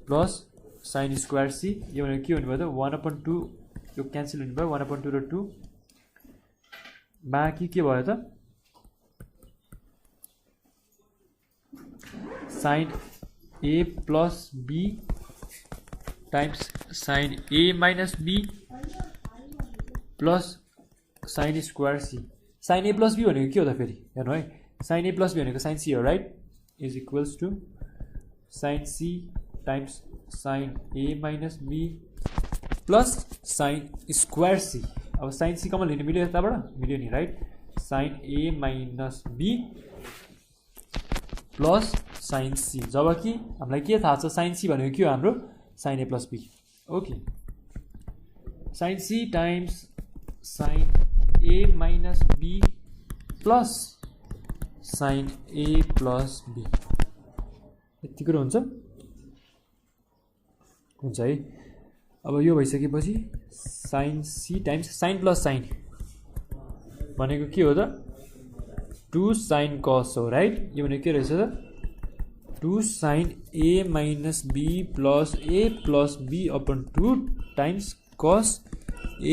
प्लस sin स्क्वायर c यो भनेको के हुने भयो त 1/2 यो क्यान्सल हुने भयो 1/2 र 2 बाँकी के भयो त sin a plus b times sin a minus b plus sin square c sin a plus b भनेको के हो त फेरि हेर्नु है sin a प्लस b भनेको sin c हो right is equals to sin c times sin a minus b plus sin square c अब sin c कमन लिनु मिल्यो यताबाट मिल्यो नि right sin a minus b plus sin c जबकि हामीलाई के थाहा छ sin c भनेको के हो हाम्रो sin a plus b okay sin c times sin a minus b plus sin a plus b यति कुरा हुन्छ है अब यो भइसकेपछि sin c times sin plus sin भनेको के हो त 2 sin cos हो राइट यो भनेको के रहेछ त 2 sin a minus b plus a plus b upon 2 times cos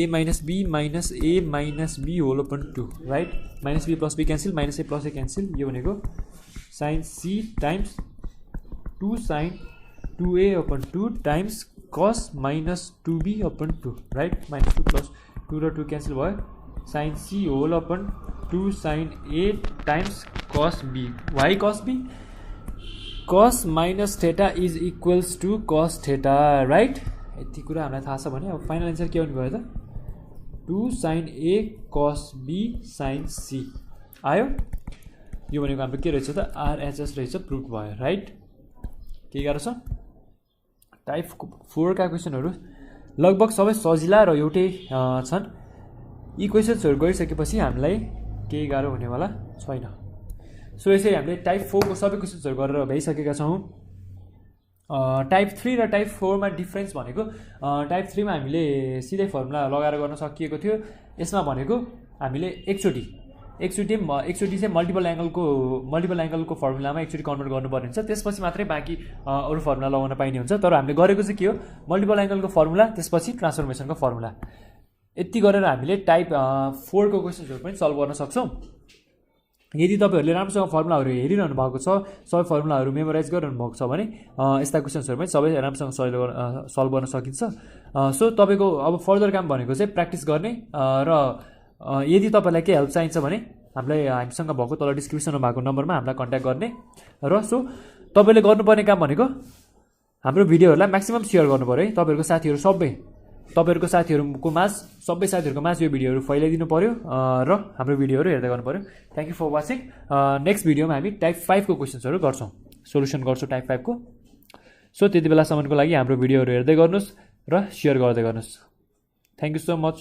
a minus b minus b whole upon 2 right minus b plus b cancel minus a plus a cancel यो भनेको sin c times 2 sin 2a upon 2 times cos minus 2b upon 2 right minus 2 plus 2 र 2 cancel भयो sin c whole upon 2 sin a times cos b why cos b cos minus theta is equals to cos theta right यति कुरा हामीलाई थाहा छ भने अब final answer के आउने भयो त 2 sin a cos b sin c आयो यो भनेको हाम्रो के रहेछ त RHS रहेछ प्रुभ भयो राइट के गाह्रो छ टाइप 4 का क्वेसनहरु लगभग सबै सजिला र एउटै छन् यी क्वेसन्सहरु गरिसकेपछि हामीलाई केही गाह्रो हुनेवाला छैन सो यसै हामीले टाइप 4 को सबै क्वेसन्सहरु गरेर भइसकेका छौं टाइप 3 र टाइप 4 मा डिफरेन्स भनेको टाइप 3 मा हामीले सिधै फर्मुला लगाएर गर्न सकिएको थियो यसमा भनेको हामीले एकचोटी चाहिँ मल्टिपल एंगलको फर्मुलामा एकचोटी कन्भर्ट गर्नुपर्ने हुन्छ त्यसपछि मात्रै बाँकी अरु फर्मुला लगाउन पाइने हुन्छ तर हामीले गरेको चाहिँ के हो मल्टिपल एंगलको फर्मुला त्यसपछि ट्रान्सफर्मेसनको फर्मुला यति गरेर हामीले टाइप 4 को क्वेसन्सहरु पनि सल्भ गर्न सक्छौं यदि तपाईहरुले राम्रोसँग फर्मुलाहरु हेरिरहनु भएको छ सबै फर्मुलाहरु मेमोराइज गरिरहनु भएको छ भने यस्ता क्वेसन्सहरु पनि सबै राम्रोसँग सल्भ गर्न सकिन्छ सो तपाईको अब फर्दर काम भनेको चाहिँ प्र्याक्टिस गर्ने र यदि तपाईलाई के हेल्प चाहिन्छ भने हामीसँग भएको तल डिस्क्रिप्सनमा भएको नम्बरमा हामीलाई कन्ट्याक्ट गर्ने र सो तपाईले गर्नुपर्ने काम भनेको हाम्रो भिडियोहरुलाई म्याक्सिमम शेयर गर्नु पर्यो है तपाईहरुको साथीहरुको माझ यो भिडियोहरु फैलाइदिनु पर्यो र हाम्रो भिडियोहरु हेर्दै गर्नु पर्यो thank you for watching next भिडियोमा हामी टाइप 5 को क्वेसन्सहरु गर्छौं सोलुसन गर्छौं टाइप 5 को सो त्यति बेलासम्मको लागि हाम्रो भिडियोहरु हेर्दै गर्नुस् र शेयर गर्दै गर्नुस् थ्यांक यू सो मच